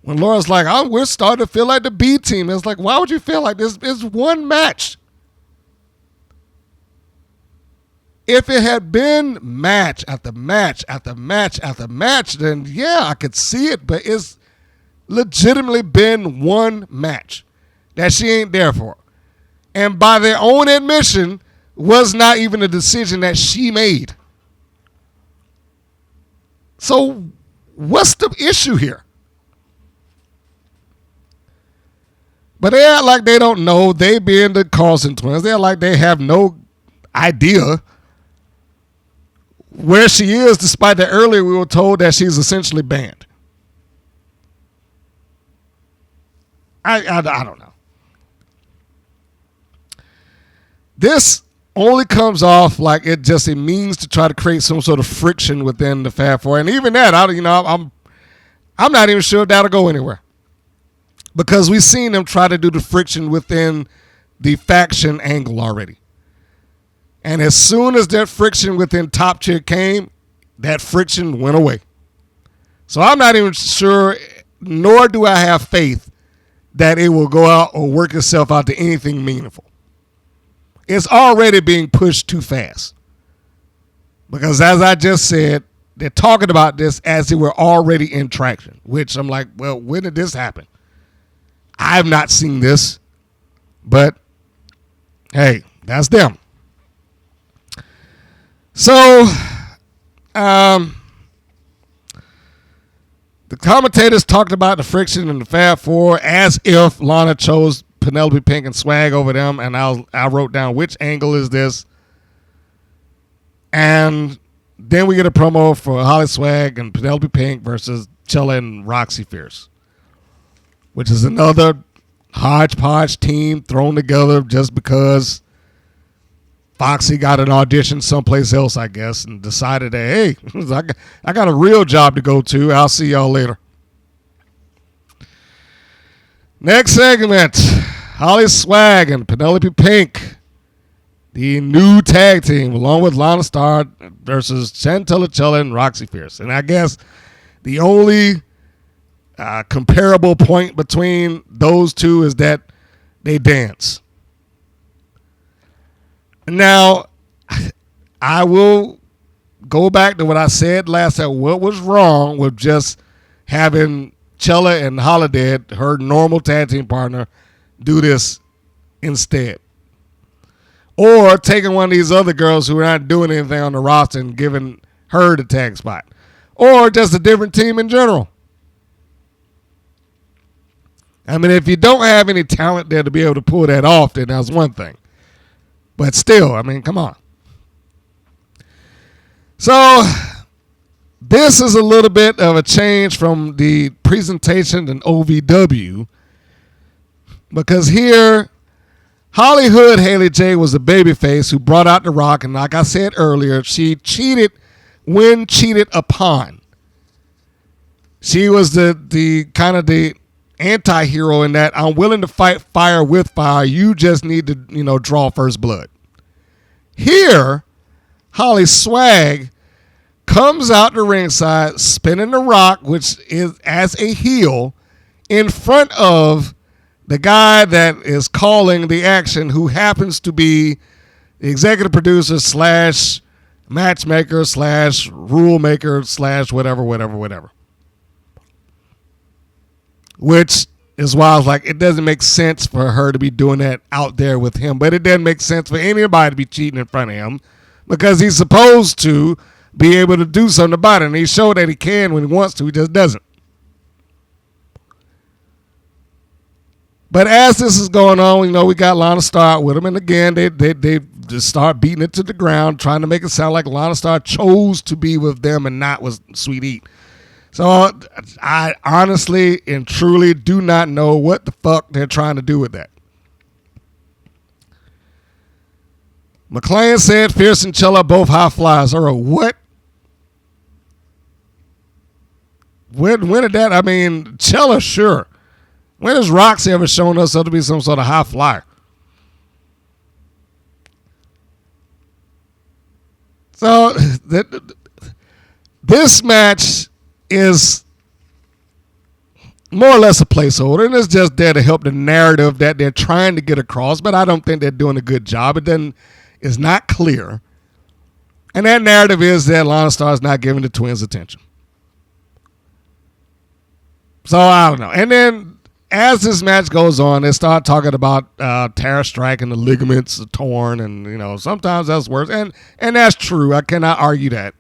When Laura's like, we're starting to feel like the B team. It's like, why would you feel like this? It's one match. If it had been match after match after match after match, then yeah, I could see it. But it's legitimately been one match that she ain't there for. And by their own admission, was not even a decision that she made. So what's the issue here? But they act like they don't know. They being the Carlson twins, they act like they have no idea where she is, despite that earlier we were told that she's essentially banned. I don't know. This only comes off like it means to try to create some sort of friction within the Fab Four, and even that, I'm not even sure if that'll go anywhere, because we've seen them try to do the friction within the faction angle already. And as soon as that friction within Top Tier came, that friction went away. So I'm not even sure, nor do I have faith that it will go out or work itself out to anything meaningful. It's already being pushed too fast. Because as I just said, they're talking about this as they were already in traction, which I'm like, well, when did this happen? I've not seen this, but hey, that's them. So, the commentators talked about the friction in the Fab Four as if Lana chose Penelope Pink and Swag over them, and I wrote down which angle is this. And then we get a promo for HollySwag and Penelope Pink versus Chella and Roxxy Fierce, which is another hodgepodge team thrown together just because Foxy got an audition someplace else, I guess, and decided that, hey, I got a real job to go to. I'll see y'all later. Next segment, HollySwag and Penelope Pink, the new tag team, along with Lana Star versus Chantilly, Chella, and Roxxy Fierce. And I guess the only comparable point between those two is that they dance. Now, I will go back to what I said last time. What was wrong with just having Chella and Holiday, her normal tag team partner, do this instead? Or taking one of these other girls who are not doing anything on the roster and giving her the tag spot. Or just a different team in general. I mean, if you don't have any talent there to be able to pull that off, then that's one thing. But still, I mean, come on. So, this is a little bit of a change from the presentation in OVW. Because here, Hollywood Haley J was a babyface who brought out The Rock. And like I said earlier, she cheated when cheated upon. She was the kind of the anti-hero in that I'm willing to fight fire with fire. You just need to, draw first blood. Here, HollySwag comes out the ringside spinning the rock, which is as a heel, in front of the guy that is calling the action, who happens to be the executive producer / matchmaker / rule maker / whatever. Which is why I was like, it doesn't make sense for her to be doing that out there with him. But it doesn't make sense for anybody to be cheating in front of him because he's supposed to be able to do something about it. And he showed that he can when he wants to. He just doesn't. But as this is going on, we got Lana Star with him. And again, they just start beating it to the ground, trying to make it sound like Lana Star chose to be with them and not with Sweet Heat. So I honestly and truly do not know what the fuck they're trying to do with that. McClain said Fierce and Chella both high flyers. Or what? When did that? I mean, Chella, sure. When has Roxxy ever shown us to be some sort of high flyer? So this match is more or less a placeholder, and it's just there to help the narrative that they're trying to get across, but I don't think they're doing a good job. It's not clear. And that narrative is that Lana Star is not giving the twins attention. So I don't know. And then as this match goes on, they start talking about Tara Strike and the ligaments are torn, and sometimes that's worse. And that's true. I cannot argue that.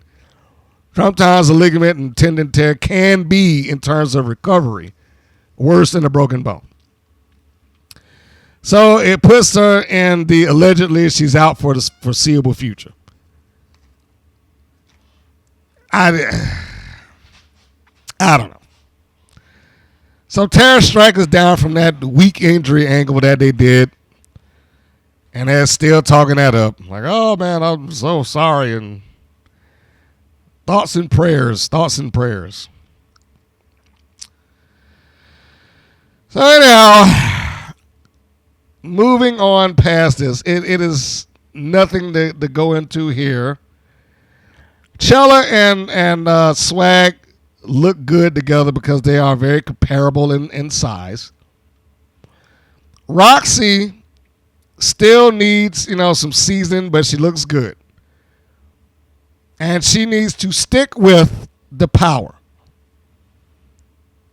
Sometimes a ligament and tendon tear can be, in terms of recovery, worse than a broken bone. So it puts her in the allegedly she's out for the foreseeable future. I don't know. So Tara Strike is down from that weak injury angle that they did. And they're still talking that up. Like, oh, man, I'm so sorry. And thoughts and prayers. So anyhow, moving on past this, it is nothing to go into here. Chella and Swag look good together because they are very comparable in size. Roxxy still needs, some seasoning, but she looks good. And she needs to stick with the power.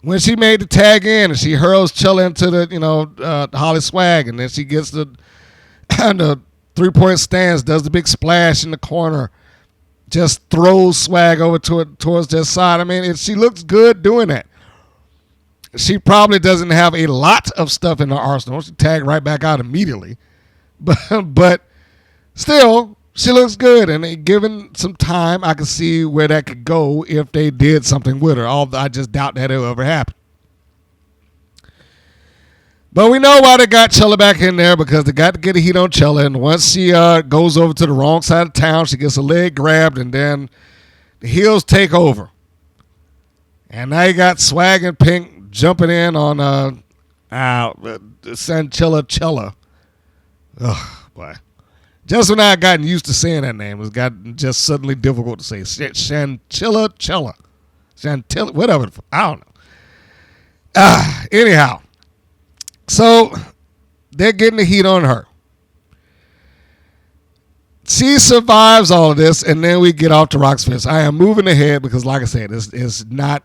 When she made the tag in and she hurls Chella into the, HollySwag, and then she gets the 3-point stance, does the big splash in the corner, just throws Swag over towards their side. I mean, she looks good doing that. She probably doesn't have a lot of stuff in her arsenal. She tagged right back out immediately. But still, she looks good. And given some time, I can see where that could go if they did something with her. Although I just doubt that it'll ever happen. But we know why they got Chella back in there, because they got to get a heat on Chella. And once she goes over to the wrong side of town, she gets a leg grabbed, and then the heels take over. And now you got Swag and Pink jumping in on Santana Chella. Oh, boy. Just when I had gotten used to saying that name, it's gotten just suddenly difficult to say. Chantilly Chella. Chantilly, whatever. I don't know. Anyhow. So, they're getting the heat on her. She survives all of this, and then we get off to Rock's Fist. I am moving ahead because, like I said, it's not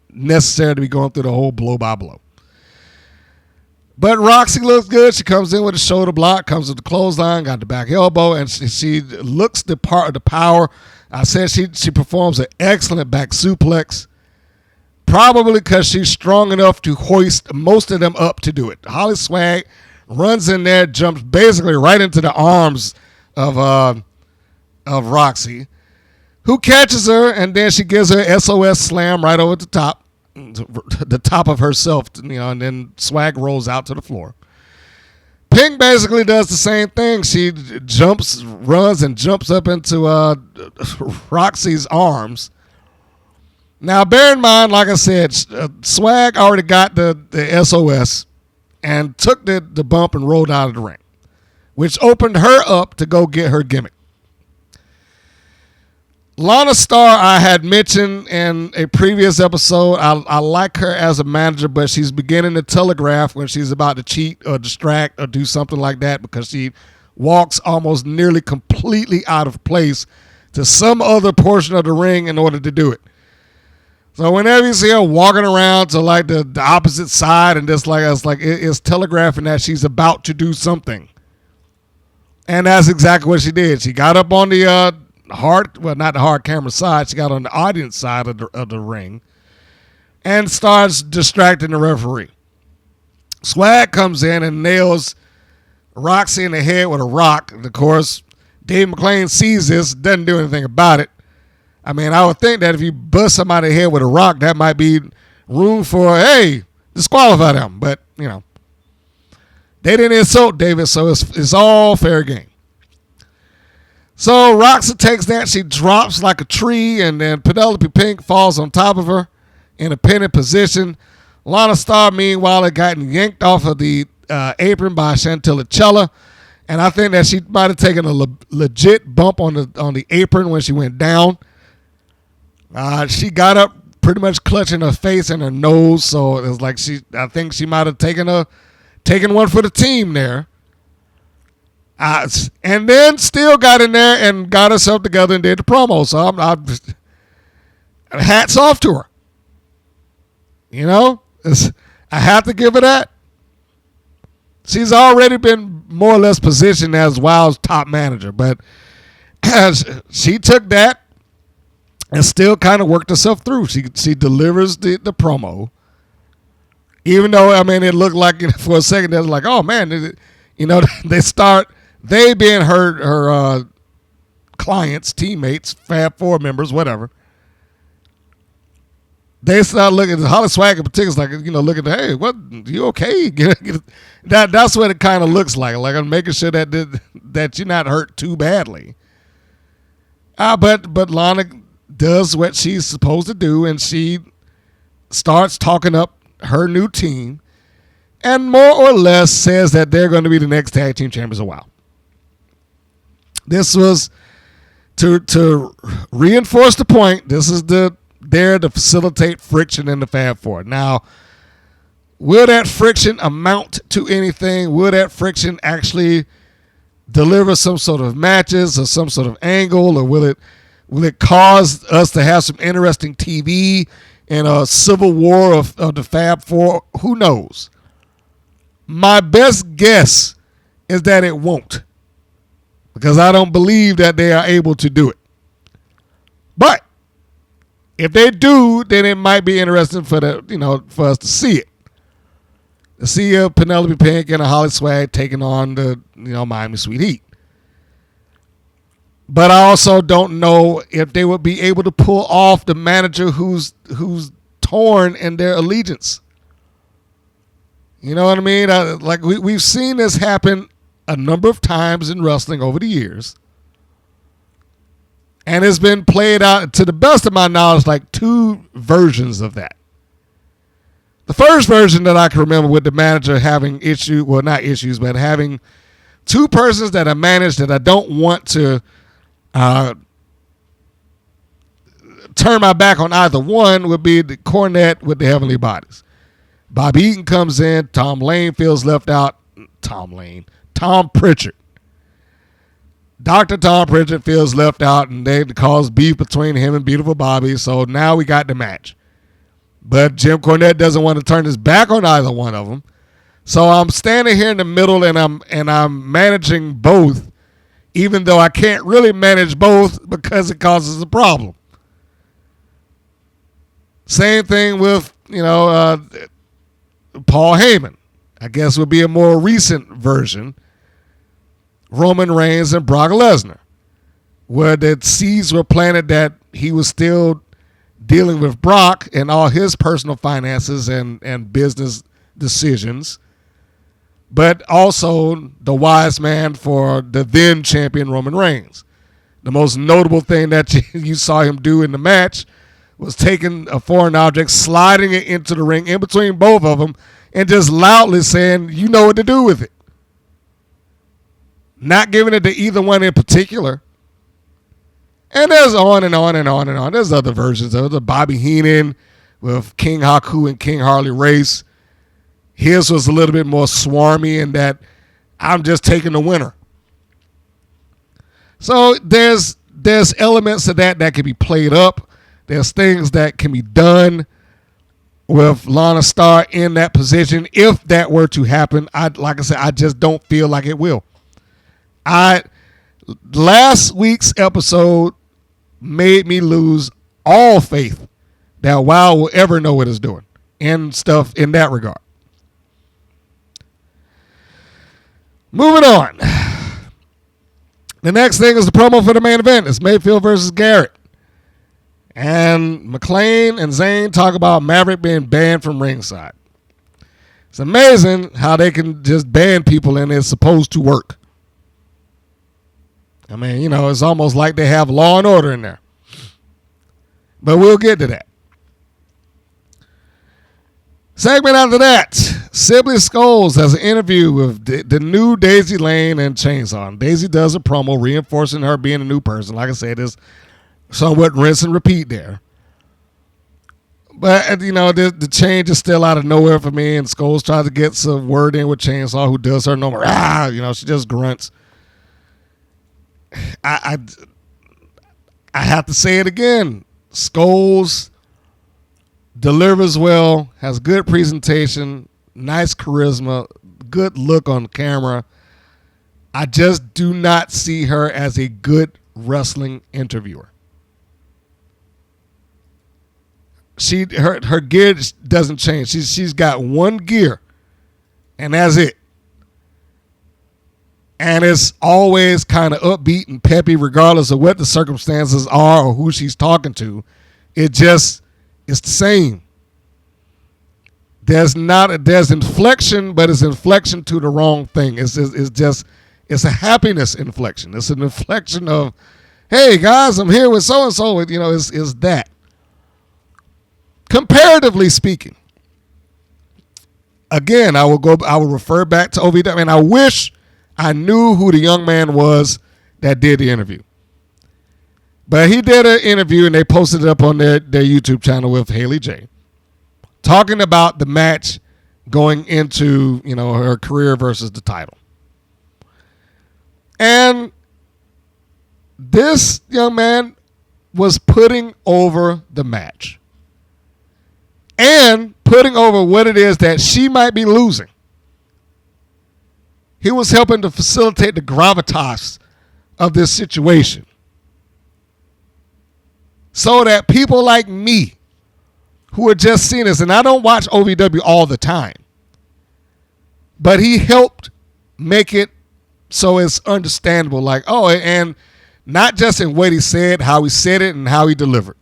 necessary to be going through the whole blow by blow. But Roxxy looks good. She comes in with a shoulder block, comes with the clothesline, got the back elbow, and she looks the part of the power. I said she performs an excellent back suplex. Probably because she's strong enough to hoist most of them up to do it. HollySwag runs in there, jumps basically right into the arms of Roxxy, who catches her, and then she gives her SOS slam right over the top of herself, and then Swag rolls out to the floor. Pink basically does the same thing. She runs and jumps up into Roxy's arms. Now, bear in mind, like I said, Swag already got the SOS and took the bump and rolled out of the ring, which opened her up to go get her gimmick. Lana Star, I had mentioned in a previous episode, I like her as a manager, but she's beginning to telegraph when she's about to cheat or distract or do something like that, because she walks almost nearly completely out of place to some other portion of the ring in order to do it. So whenever you see her walking around to like the opposite side and just like it's telegraphing that she's about to do something. And that's exactly what she did. She got up on the not the hard camera side. She got on the audience side of the ring and starts distracting the referee. Swag comes in and nails Roxy in the head with a rock. Of course, Dave McClain sees this, doesn't do anything about it. I mean, I would think that if you bust somebody in the head with a rock, that might be room for, hey, disqualify them. But, you know, they didn't insult David, so it's all fair game. So Roxy takes that. She drops like a tree, and then Penelope Pink falls on top of her in a pennant position. Lana Starr, meanwhile, had gotten yanked off of the apron by Chantilly Chella, and I think that she might have taken a legit bump on the apron when she went down. She got up pretty much clutching her face and her nose, so it was like I think she might have taken one for the team there. And then still got in there and got herself together and did the promo. So I'm hats off to her. You know, I have to give her that. She's already been more or less positioned as WOW's top manager, but she took that and still kind of worked herself through. She delivers the promo. Even though, I mean, it looked like for a second, they was like, oh, man, you know, they being her clients, teammates, Fab Four members, whatever. They start looking at HollySwag in particular, like, you know, looking at, hey, what, you okay? That's what it kind of looks like. Like, I'm making sure that you're not hurt too badly. But Lana does what she's supposed to do, and she starts talking up her new team and more or less says that they're going to be the next tag team champions of WOW. This was to reinforce the point. This is there to facilitate friction in the Fab Four. Now, will that friction amount to anything? Will that friction actually deliver some sort of matches or some sort of angle, or will it cause us to have some interesting TV in a civil war of the Fab Four? Who knows? My best guess is that it won't, because I don't believe that they are able to do it. But if they do, then it might be interesting for us to see it. To see a Penelope Pink and a HollySwag taking on the Miami Sweet Heat. But I also don't know if they would be able to pull off the manager who's torn in their allegiance. You know what I mean? We've seen this happen a number of times in wrestling over the years. And it's been played out, to the best of my knowledge, like two versions of that. The first version that I can remember with the manager having not issues, but having two persons that are managed that I don't want to turn my back on either one would be the Cornette with the Heavenly Bodies. Bobby Eaton comes in. Tom Lane feels left out. Tom Pritchard. Dr. Tom Pritchard feels left out, and they cause beef between him and Beautiful Bobby. So now we got the match. But Jim Cornette doesn't want to turn his back on either one of them. So I'm standing here in the middle, and I'm managing both, even though I can't really manage both because it causes a problem. Same thing with Paul Heyman. I guess would be a more recent version. Roman Reigns and Brock Lesnar, where the seeds were planted that he was still dealing with Brock and all his personal finances and business decisions, but also the wise man for the then champion Roman Reigns. The most notable thing that you saw him do in the match was taking a foreign object, sliding it into the ring in between both of them, and just loudly saying, you know what to do with it. Not giving it to either one in particular. And there's on and on and on and on. There's other versions of it. The Bobby Heenan with King Haku and King Harley Race. His was a little bit more swarmy in that I'm just taking the winner. So there's elements of that can be played up. There's things that can be done with Lana Star in that position if that were to happen. Like I said, I just don't feel like it will. Last week's episode made me lose all faith that WoW will ever know what it's doing and stuff in that regard. Moving on. The next thing is the promo for the main event. It's Mayfield versus Garrett. And McLean and Zayn talk about Maverick being banned from ringside. It's amazing how they can just ban people and it's supposed to work. I mean, you know, it's almost like they have law and order in there. But we'll get to that. Segment after that, Sibley Scoles has an interview with the new Daisy Lane and Chainsaw. Daisy does a promo reinforcing her being a new person. Like I said, there's somewhat rinse and repeat there. But, you know, the change is still out of nowhere for me, and Scoles tries to get some word in with Chainsaw, who does her normal, you know, she just grunts. I have to say it again. Scoles delivers well, has good presentation, nice charisma, good look on camera. I just do not see her as a good wrestling interviewer. Her gear doesn't change. She's got one gear, and that's it. And it's always kind of upbeat and peppy, regardless of what the circumstances are or who she's talking to. It's the same. There's inflection, but it's inflection to the wrong thing. It's a happiness inflection. It's an inflection of, hey guys, I'm here with so and so. You know, is that. Comparatively speaking, again, I will refer back to OVW, and I wish I knew who the young man was that did the interview. But he did an interview, and they posted it up on their YouTube channel with Haley J, talking about the match going into, you know, her career versus the title. And this young man was putting over the match and putting over what it is that she might be losing. He was helping to facilitate the gravitas of this situation so that people like me who are just seeing this, and I don't watch OVW all the time, but he helped make it so it's understandable, like, oh, and not just in what he said, how he said it, and how he delivered.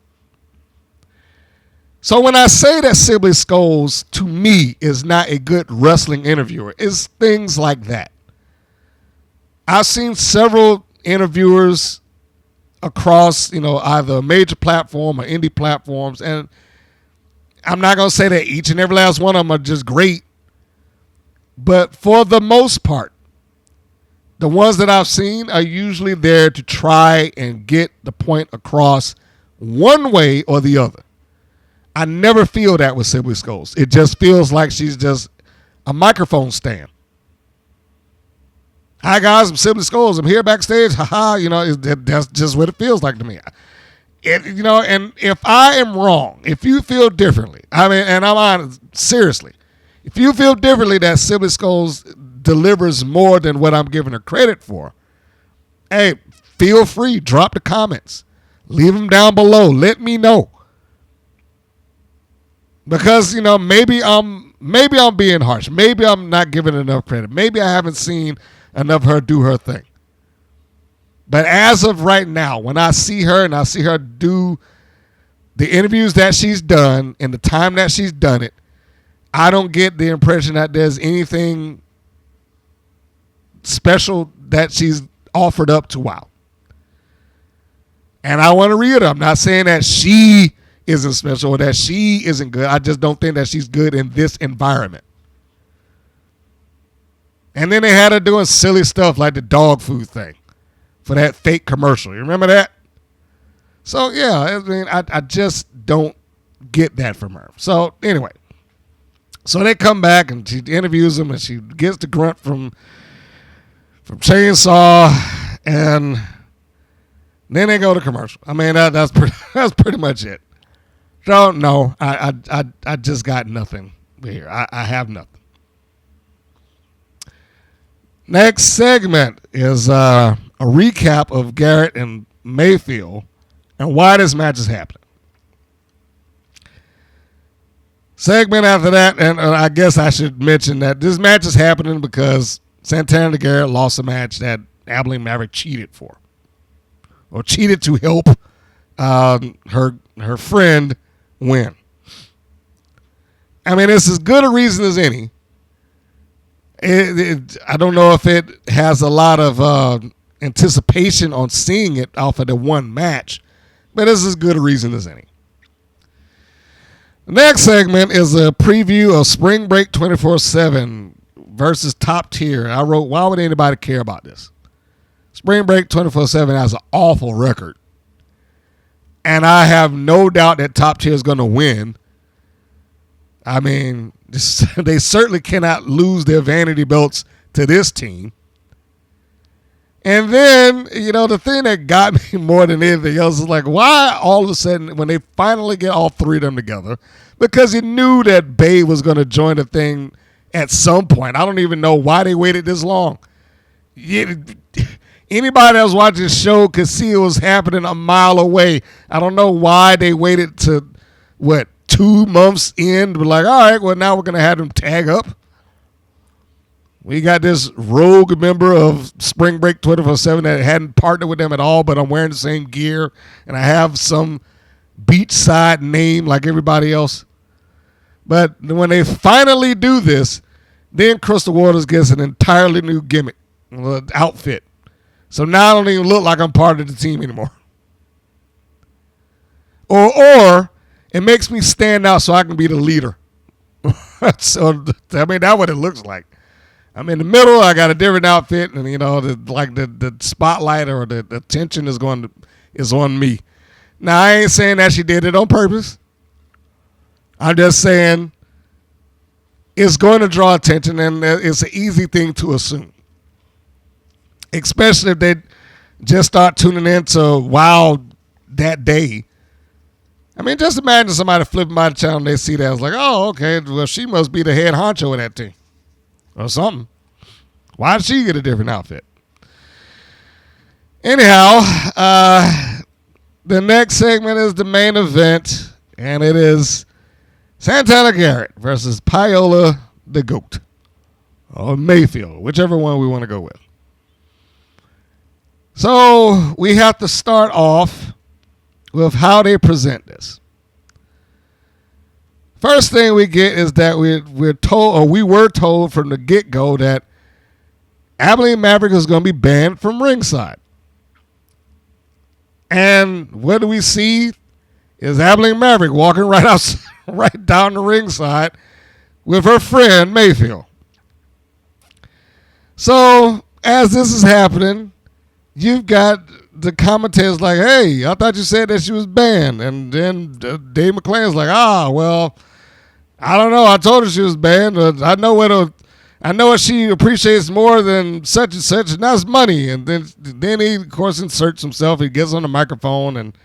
So when I say that Sibley Scoles, to me, is not a good wrestling interviewer, it's things like that. I've seen several interviewers across, you know, either a major platform or indie platforms, and I'm not going to say that each and every last one of them are just great, but for the most part, the ones that I've seen are usually there to try and get the point across one way or the other. I never feel that with Sibley Scoles. It just feels like she's just a microphone stand. Hi guys, I'm Sibley Scoles. I'm here backstage. Haha, you know, that's just what it feels like to me. You know, and if I am wrong, if you feel differently, I mean, and I'm honest, seriously, if you feel differently that Sibley Scoles delivers more than what I'm giving her credit for, hey, feel free, drop the comments, leave them down below, let me know. Because, you know, maybe I'm being harsh. Maybe I'm not giving enough credit. Maybe I haven't seen enough of her do her thing. But as of right now, when I see her and I see her do the interviews that she's done and the time that she's done it, I don't get the impression that there's anything special that she's offered up to WoW. And I want to read her. I'm not saying that she isn't special or that she isn't good. I just don't think that she's good in this environment. And then they had her doing silly stuff like the dog food thing for that fake commercial. You remember that? So, yeah, I mean, I just don't get that from her. So, anyway. So they come back and she interviews him and she gets the grunt from Chainsaw, and then they go to commercial. I mean, that's pretty much it. So no, I just got nothing here. I have nothing. Next segment is a recap of Garrett and Mayfield and why this match is happening. Segment after that, and I guess I should mention that this match is happening because Santana Garrett lost a match that Abilene Maverick cheated for, or cheated to help her friend win. I mean, it's as good a reason as any. I don't know if it has a lot of anticipation on seeing it off of the one match, but it's as good a reason as any. The next segment is a preview of Spring Break 24/7 versus Top Tier. I wrote, why would anybody care about this? Spring Break 24/7 has an awful record. And I have no doubt that Top Tier is going to win. I mean, they certainly cannot lose their vanity belts to this team. And then, the thing that got me more than anything else is like, why all of a sudden, when they finally get all three of them together, because you knew that Bae was going to join the thing at some point. I don't even know why they waited this long. Anybody that was watching the show could see it was happening a mile away. I don't know why they waited to, 2 months in to be like, all right, well, now we're going to have them tag up. We got this rogue member of Spring Break 24/7 that hadn't partnered with them at all, but I'm wearing the same gear, and I have some beachside name like everybody else. But when they finally do this, then Crystal Waters gets an entirely new gimmick, outfit. So now I don't even look like I'm part of the team anymore. Or it makes me stand out so I can be the leader. So, I mean, that's what it looks like. I'm in the middle. I got a different outfit, and the spotlight or the attention is on me. Now I ain't saying that she did it on purpose. I'm just saying it's going to draw attention, and it's an easy thing to assume, especially if they just start tuning into WoW that day. I mean, just imagine somebody flipping by the channel and they see that. It's like, oh, okay, well, she must be the head honcho of that team. Or something. Why did she get a different outfit? Anyhow, the next segment is the main event, and it is Santana Garrett versus Paola the G.O.A.T. or Mayfield, whichever one we want to go with. So we have to start off with how they present this. First thing we get is that we were told from the get-go that Abilene Maverick is going to be banned from ringside. And what do we see is Abilene Maverick walking right down the ringside with her friend Mayfield. So as this is happening, you've got the commentators like, hey, I thought you said that she was banned. And then Dave McClain's like, well, I don't know. I told her she was banned. But I know what she appreciates more than such and such, and that's money. And then he, of course, inserts himself. He gets on the microphone, and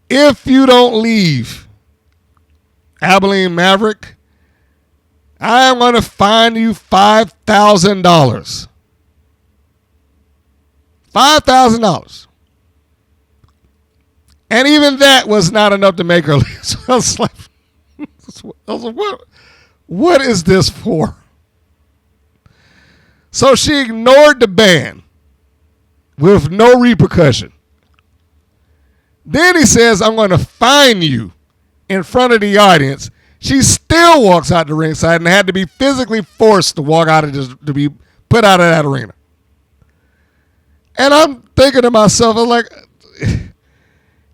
if you don't leave Abilene Maverick, I am going to fine you $5,000. $5,000. And even that was not enough to make her leave. So I was like, what is this for? So she ignored the ban with no repercussion. Then he says, I'm going to fine you in front of the audience. She still walks out the ringside and had to be physically forced to walk out to be put out of that arena. And I'm thinking to myself, I'm like,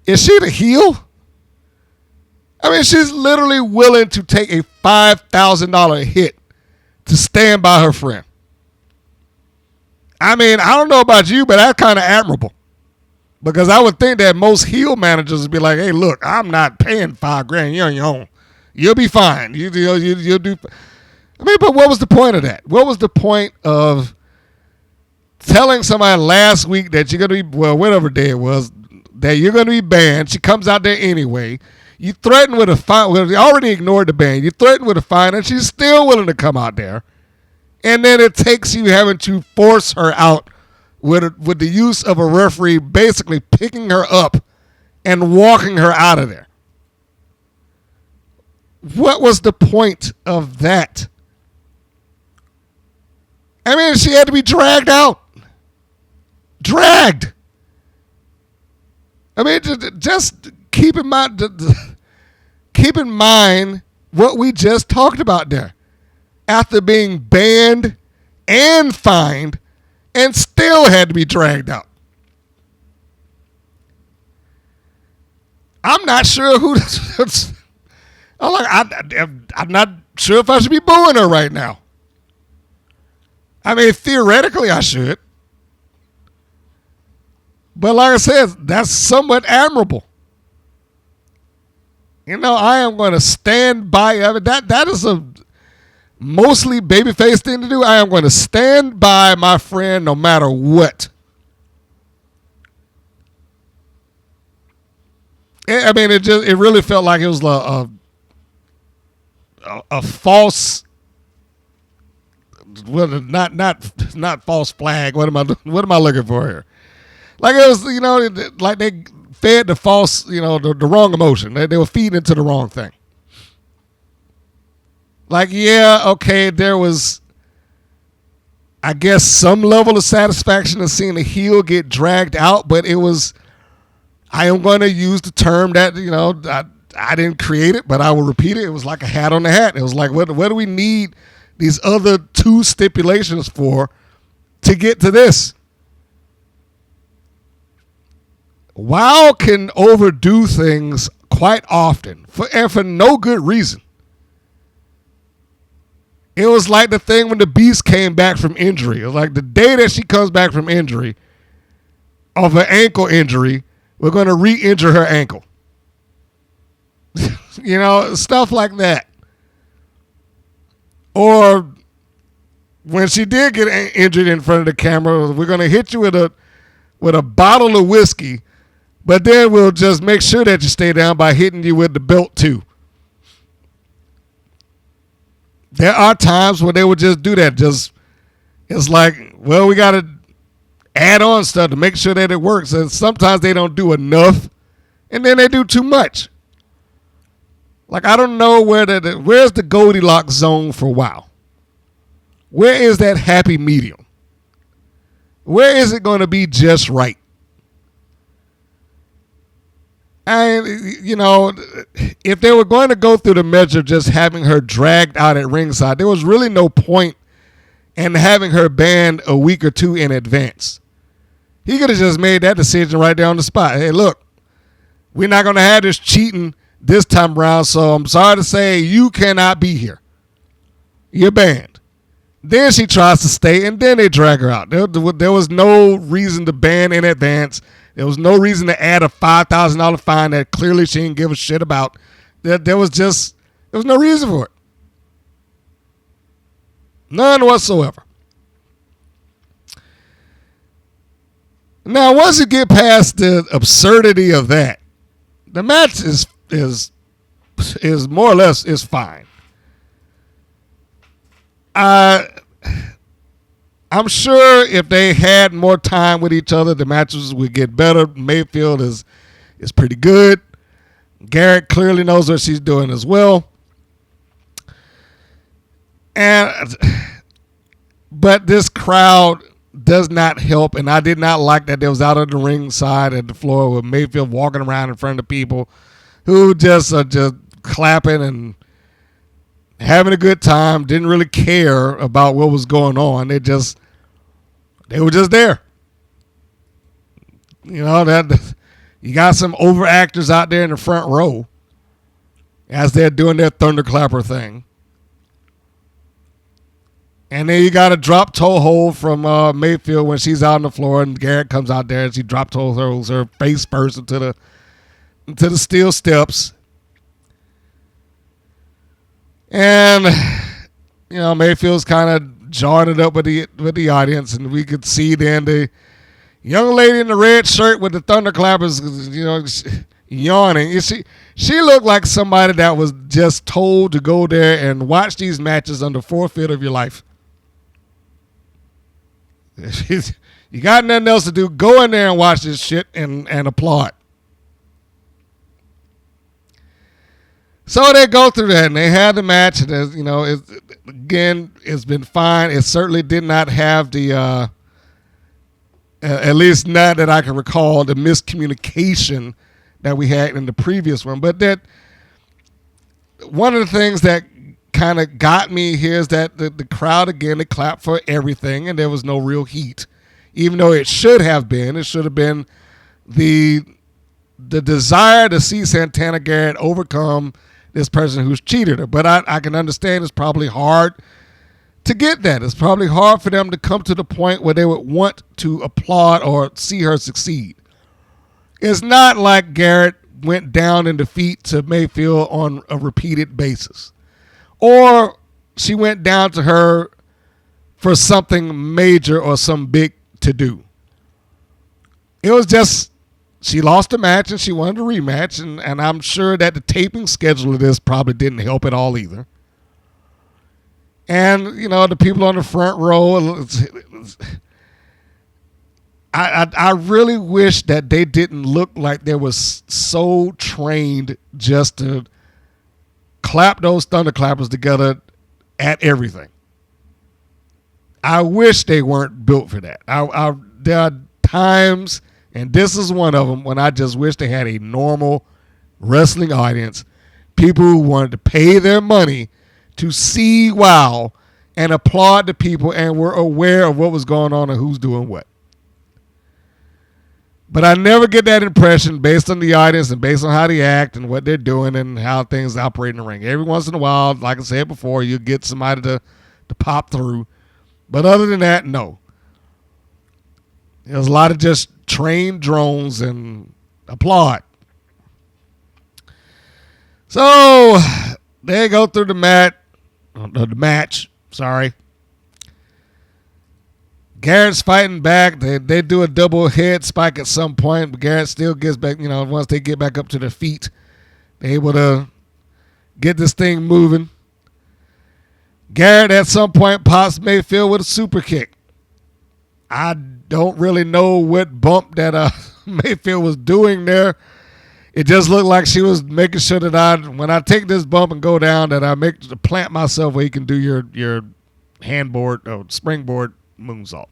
is she the heel? I mean, she's literally willing to take a $5,000 hit to stand by her friend. I mean, I don't know about you, but that's kind of admirable. Because I would think that most heel managers would be like, hey, look, I'm not paying $5,000. You're on your own. You'll be fine. You'll do. I mean, but what was the point of that? What was the point of telling somebody last week that you're going to be, well, whatever day it was, that you're going to be banned? She comes out there anyway. You threaten with a fine. Well, you already ignored the ban. You threaten with a fine, and she's still willing to come out there. And then it takes you having to force her out with the use of a referee basically picking her up and walking her out of there. What was the point of that? I mean, she had to be dragged out. Dragged. I mean, just keep in mind what we just talked about there. After being banned and fined and still had to be dragged out. I'm not sure who. I'm not sure if I should be booing her right now. I mean, theoretically, I should. But like I said, that's somewhat admirable. You know, I am going to stand by. I mean, that is a mostly babyface thing to do. I am going to stand by my friend no matter what. I mean, it really felt like it was a false, well, not false flag. What am I looking for here? Like it was, you know, like they fed the false, you know, the wrong emotion. They were feeding into the wrong thing. Like, yeah, okay, there was, I guess, some level of satisfaction in seeing a heel get dragged out, but it was, I am going to use the term that, you know, I didn't create it, but I will repeat it. It was like a hat on the hat. It was like, what do we need these other two stipulations for to get to this? WoW can overdo things quite often and for no good reason. It was like the thing when the Beast came back from injury. It was like the day that she comes back from injury, of an ankle injury, we're going to re-injure her ankle. You know, stuff like that. Or when she did get injured in front of the camera, we're going to hit you with a bottle of whiskey, but then we'll just make sure that you stay down by hitting you with the belt too. There are times where they would just do that. It's like, well, we got to add on stuff to make sure that it works. And sometimes they don't do enough, and then they do too much. Like, I don't know where's the Goldilocks zone for WoW? Where is that happy medium? Where is it going to be just right? And, you know, if they were going to go through the measure of just having her dragged out at ringside, there was really no point in having her banned a week or two in advance. He could have just made that decision right there on the spot. Hey, look, we're not going to have this cheating this time around, so I'm sorry to say you cannot be here. You're banned. Then she tries to stay, and then they drag her out. There was no reason to ban in advance. There was no reason to add a $5,000 fine that clearly she didn't give a shit about. There was no reason for it. None whatsoever. Now, once you get past the absurdity of that, the match is more or less is fine. I'm sure if they had more time with each other, the matches would get better. Mayfield is pretty good. Garrett clearly knows what she's doing as well. But this crowd does not help, and I did not like that they was out on the ring side at the floor with Mayfield walking around in front of people who just are just clapping and having a good time, didn't really care about what was going on. They were just there. You know, that you got some overactors out there in the front row as they're doing their thunderclapper thing. And then you got a drop toe hold from Mayfield when she's out on the floor, and Garrett comes out there and she drop toe holds her face first into the steel steps. And you know, Mayfield's kind of jawing it up with the audience, and we could see then the young lady in the red shirt with the thunderclappers. yawning. She looked like somebody that was just told to go there and watch these matches under forfeit of your life. You got nothing else to do, go in there and watch this shit and applaud. So they go through that, and they had the match. And it's been fine. It certainly did not have the, at least not that I can recall, the miscommunication that we had in the previous one. But that one of the things that kind of got me here is that the crowd, again, they clapped for everything, and there was no real heat. Even though it should have been the desire to see Santana Garrett overcome this person who's cheated her. But I can understand it's probably hard to get that. It's probably hard for them to come to the point where they would want to applaud or see her succeed. It's not like Garrett went down in defeat to Mayfield on a repeated basis, or she went down to her for something major or some big to do. It was just she lost the match and she wanted a rematch, and I'm sure that the taping schedule of this probably didn't help at all either. And, the people on the front row, I really wish that they didn't look like they was so trained just to clap those thunderclappers together at everything. I wish they weren't built for that. There are times, and this is one of them, when I just wish they had a normal wrestling audience, people who wanted to pay their money to see WOW and applaud the people and were aware of what was going on and who's doing what. But I never get that impression based on the audience and based on how they act and what they're doing and how things operate in the ring. Every once in a while, like I said before, you get somebody to pop through. But other than that, no. There's a lot of just trained drones and applaud. So they go through the match. Sorry. Garrett's fighting back. They do a double head spike at some point, but Garrett still gets back. Once they get back up to their feet, they're able to get this thing moving. Garrett at some point pops Mayfield with a super kick. I don't really know what bump that Mayfield was doing there. It just looked like she was making sure that when I take this bump and go down, that I make to plant myself where you can do your handboard or springboard moonsault.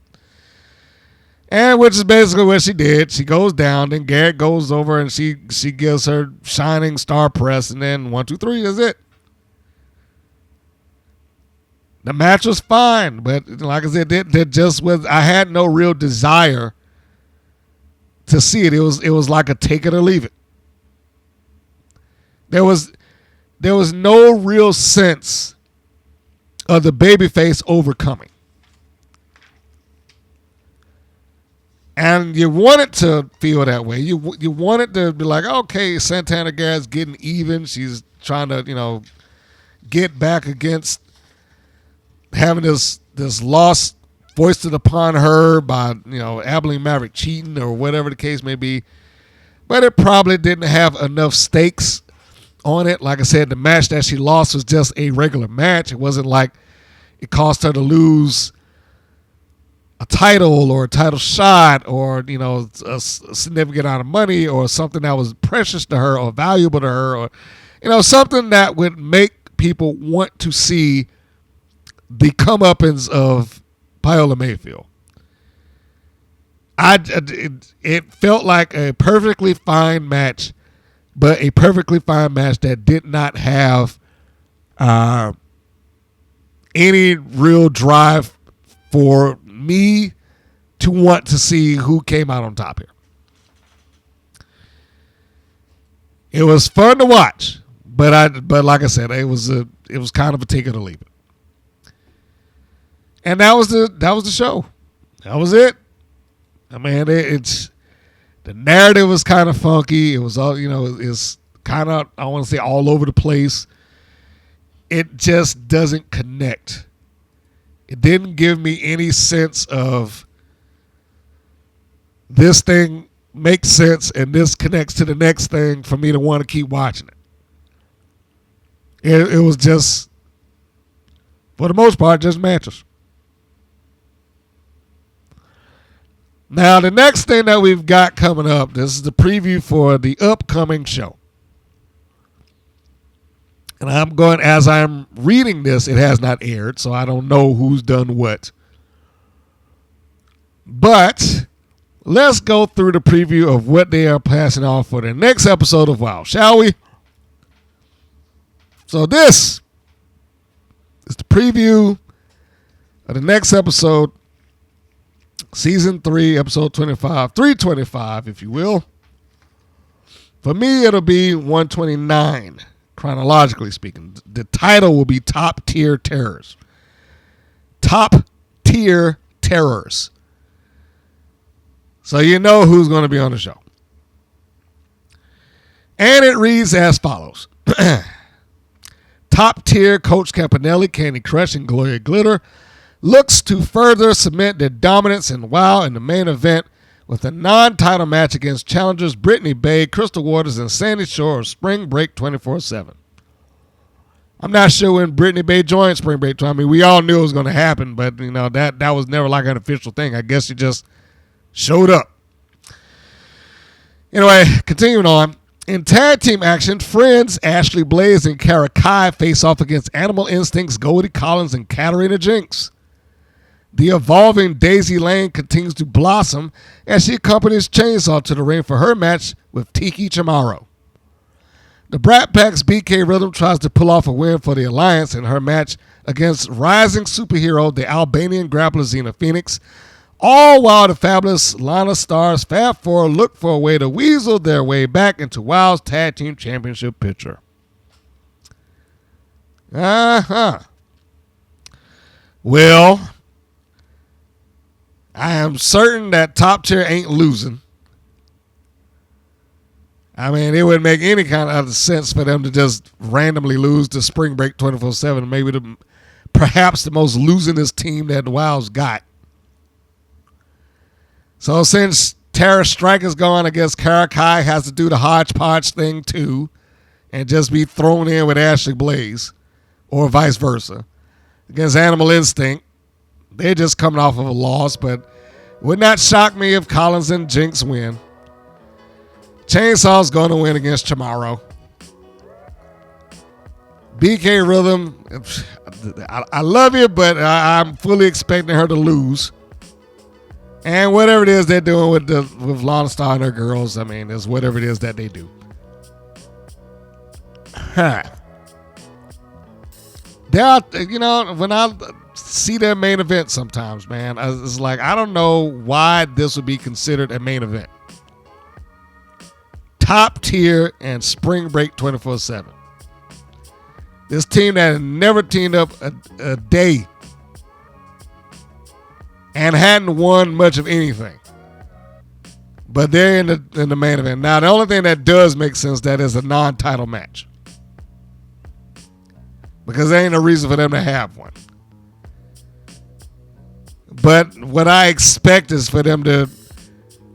And which is basically what she did. She goes down, then Garrett goes over and she gives her shining star press, and then 1, 2, 3, that's it. The match was fine, but like I said, there just was. I had no real desire to see it. It was like a take it or leave it. There was no real sense of the babyface overcoming, and you wanted to feel that way. You wanted to be like, okay, Santana Garrett's getting even. She's trying to get back against having this loss foisted upon her by Abilene Maverick cheating or whatever the case may be. But it probably didn't have enough stakes on it. Like I said, the match that she lost was just a regular match. It wasn't like it cost her to lose a title or a title shot or a significant amount of money or something that was precious to her or valuable to her or something that would make people want to see the comeuppance of Paola Mayfield. It felt like a perfectly fine match, but a perfectly fine match that did not have any real drive for me to want to see who came out on top here. It was fun to watch, but like I said, it was kind of a take it or leave it. And that was the show. That was it. I mean, the narrative was kind of funky. It was all, it's kind of, I want to say, all over the place. It just doesn't connect. It didn't give me any sense of this thing makes sense, and this connects to the next thing for me to want to keep watching it. It was just, for the most part, just matches. Now, the next thing that we've got coming up, this is the preview for the upcoming show. And I'm going, as I'm reading this, it has not aired, so I don't know who's done what. But let's go through the preview of what they are passing off for the next episode of WoW, shall we? So this is the preview of the next episode, Season 3, Episode 25, 325, if you will. For me, it'll be 129, chronologically speaking. The title will be Top Tier Terrors. Top Tier Terrors. So you know who's going to be on the show. And it reads as follows. Top tier Coach Campanelli, Candy Crush, and Gloria Glitter looks to further cement their dominance in WoW in the main event with a non-title match against challengers Brittany Bay, Crystal Waters, and Sandy Shore of Spring Break 24/7. I'm not sure when Brittany Bay joined Spring Break. I mean, we all knew it was going to happen, but you know that was never like an official thing. I guess she just showed up. Anyway, continuing on. In tag team action, friends Ashley Blaze and Kara Kai face off against Animal Instinct's Goldie Collins and Katarina Jinx. The evolving Daisy Lane continues to blossom as she accompanies Chainsaw to the ring for her match with Tiki Chamorro. The Brat Pack's BK Rhythm tries to pull off a win for the Alliance in her match against rising superhero, the Albanian grappler Xena Phoenix, all while the fabulous Lana Star's Fab Four look for a way to weasel their way back into WoW's Tag Team Championship picture. Well, I am certain that Top Tier ain't losing. I mean, it wouldn't make any kind of other sense for them to just randomly lose to Spring Break 24/7. Maybe perhaps the most losingest team that WoW's got. So since Tara Strike is gone, I guess Kara Kai has to do the hodgepodge thing too and just be thrown in with Ashley Blaze or vice versa. Against Animal Instinct, they're just coming off of a loss, but it would not shock me if Collins and Jinx win. Chainsaw's going to win against Chamorro. BK Rhythm, I love you, but I'm fully expecting her to lose. And whatever it is they're doing with Lana Star and her girls, I mean, it's whatever it is that they do. When I see their main event sometimes, man, it's like, I don't know why this would be considered a main event. Top Tier and Spring Break 24/7. This team that had never teamed up a day and hadn't won much of anything. But they're in the main event. Now, the only thing that does make sense, that is a non-title match. Because there ain't no reason for them to have one. But what I expect is for them to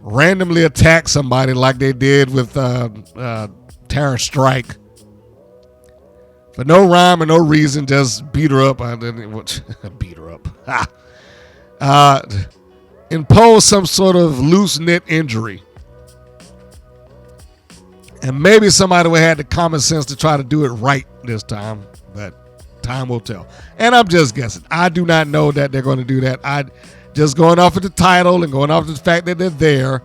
randomly attack somebody like they did with Tara Strike. For no rhyme or no reason, just beat her up. Beat her up. Impose some sort of loose-knit injury. And maybe somebody would have the common sense to try to do it right this time, but time will tell. And I'm just guessing. I do not know that they're going to do that. I just going off of the title and going off of the fact that they're there,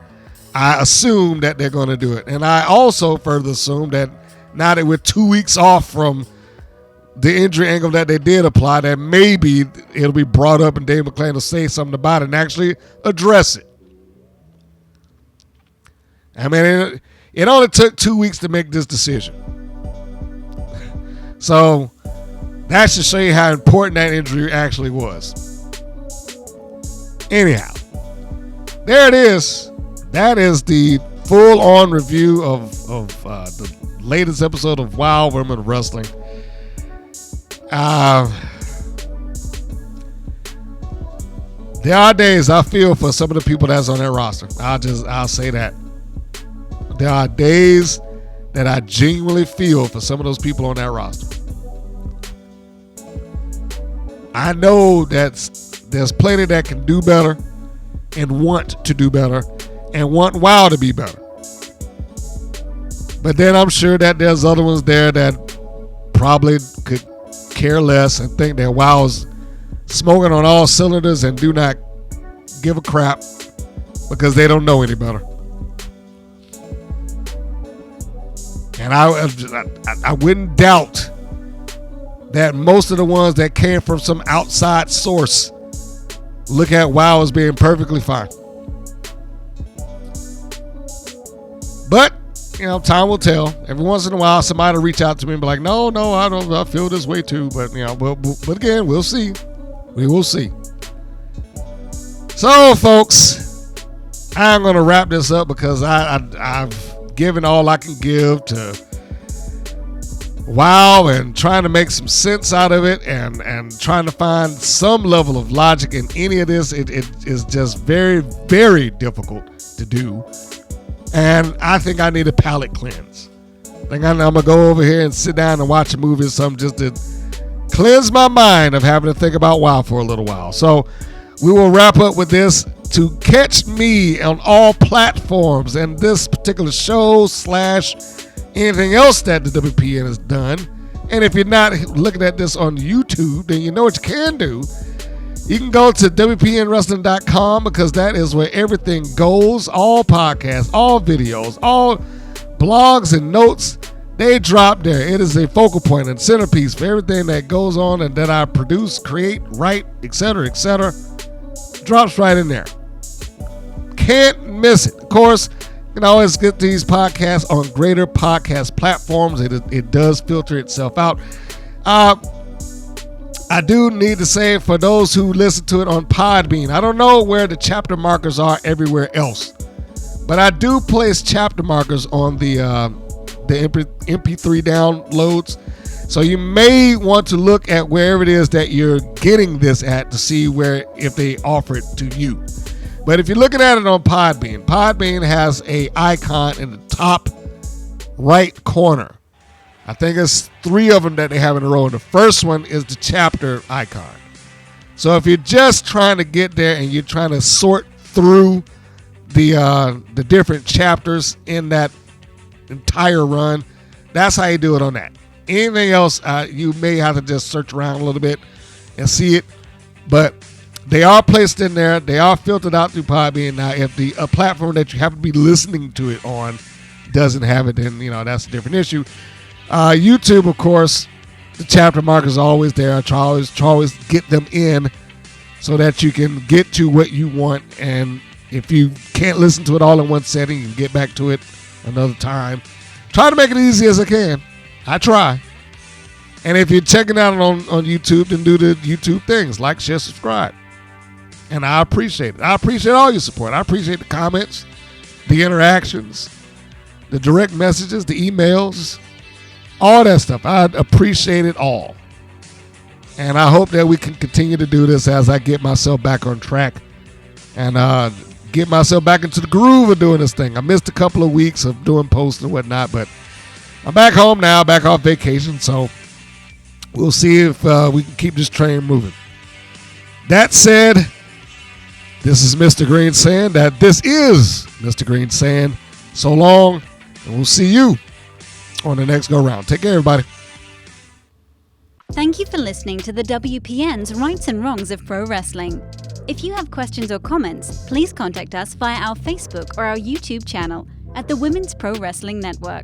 I assume that they're going to do it. And I also further assume that now that we're 2 weeks off from the injury angle that they did apply, that maybe it'll be brought up and Dave McClain will say something about it and actually address it. I mean, it only took 2 weeks to make this decision. So that should show you how important that injury actually was. Anyhow, there it is. That is the full-on review of the latest episode of WoW Women Wrestling. There are days I feel for some of the people that's on that roster. I'll say that. there are days that I genuinely feel for some of those people on that roster. I know that there's plenty that can do better and want to do better and want WoW to be better. But then I'm sure that there's other ones there that probably could care less and think that WoW is smoking on all cylinders and do not give a crap because they don't know any better. And I wouldn't doubt that most of the ones that came from some outside source look at WoW as being perfectly fine. But, time will tell. Every once in a while, somebody will reach out to me and be like, no, I feel this way too. But, but again, we'll see. We will see. So, folks, I'm going to wrap this up because I've given all I can give to WoW and trying to make some sense out of it and trying to find some level of logic in any of this. It is just very, very difficult to do. And I think I need a palate cleanse. I think I'm going to go over here and sit down and watch a movie or something just to cleanse my mind of having to think about WoW for a little while. So we will wrap up with this. To catch me on all platforms and this particular show / anything else that the WPN has done. And if you're not looking at this on YouTube, then you know what you can do. You can go to WPNWrestling.com because that is where everything goes. All podcasts, all videos, all blogs and notes, they drop there. It is a focal point and centerpiece for everything that goes on and that I produce, create, write, etc., etc. Drops right in there. Can't miss it. Of course, you can always get these podcasts on greater podcast platforms. It does filter itself out. I do need to say, for those who listen to it on Podbean, I don't know where the chapter markers are everywhere else, but I do place chapter markers on the MP3 downloads. So you may want to look at wherever it is that you're getting this at to see if they offer it to you. But if you're looking at it on Podbean has a icon in the top right corner. I think it's 3 of them that they have in a row. The first one is the chapter icon. So if you're just trying to get there and you're trying to sort through the different chapters in that entire run, that's how you do it on that. Anything else, you may have to just search around a little bit and see it. But they are placed in there. They are filtered out through Podbean. Now, if the platform that you happen to be listening to it on doesn't have it, then that's a different issue. YouTube, of course, the chapter markers are always there. I try always get them in so that you can get to what you want. And if you can't listen to it all in one setting, you can get back to it another time. Try to make it easy as I can. I try. And if you're checking out on YouTube, then do the YouTube things, like, share, subscribe. And I appreciate it. I appreciate all your support. I appreciate the comments, the interactions, the direct messages, the emails, all that stuff. I appreciate it all. And I hope that we can continue to do this as I get myself back on track and get myself back into the groove of doing this thing. I missed a couple of weeks of doing posts and whatnot, but I'm back home now, back off vacation, so we'll see if we can keep this train moving. That said, this is Mr. Green saying that this is Mr. Green saying so long, and we'll see you on the next go-round. Take care, everybody. Thank you for listening to the WPN's Rights and Wrongs of Pro Wrestling. If you have questions or comments, please contact us via our Facebook or our YouTube channel at the Women's Pro Wrestling Network.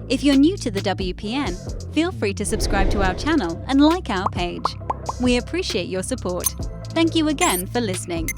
If you're new to the WPN, feel free to subscribe to our channel and like our page. We appreciate your support. Thank you again for listening.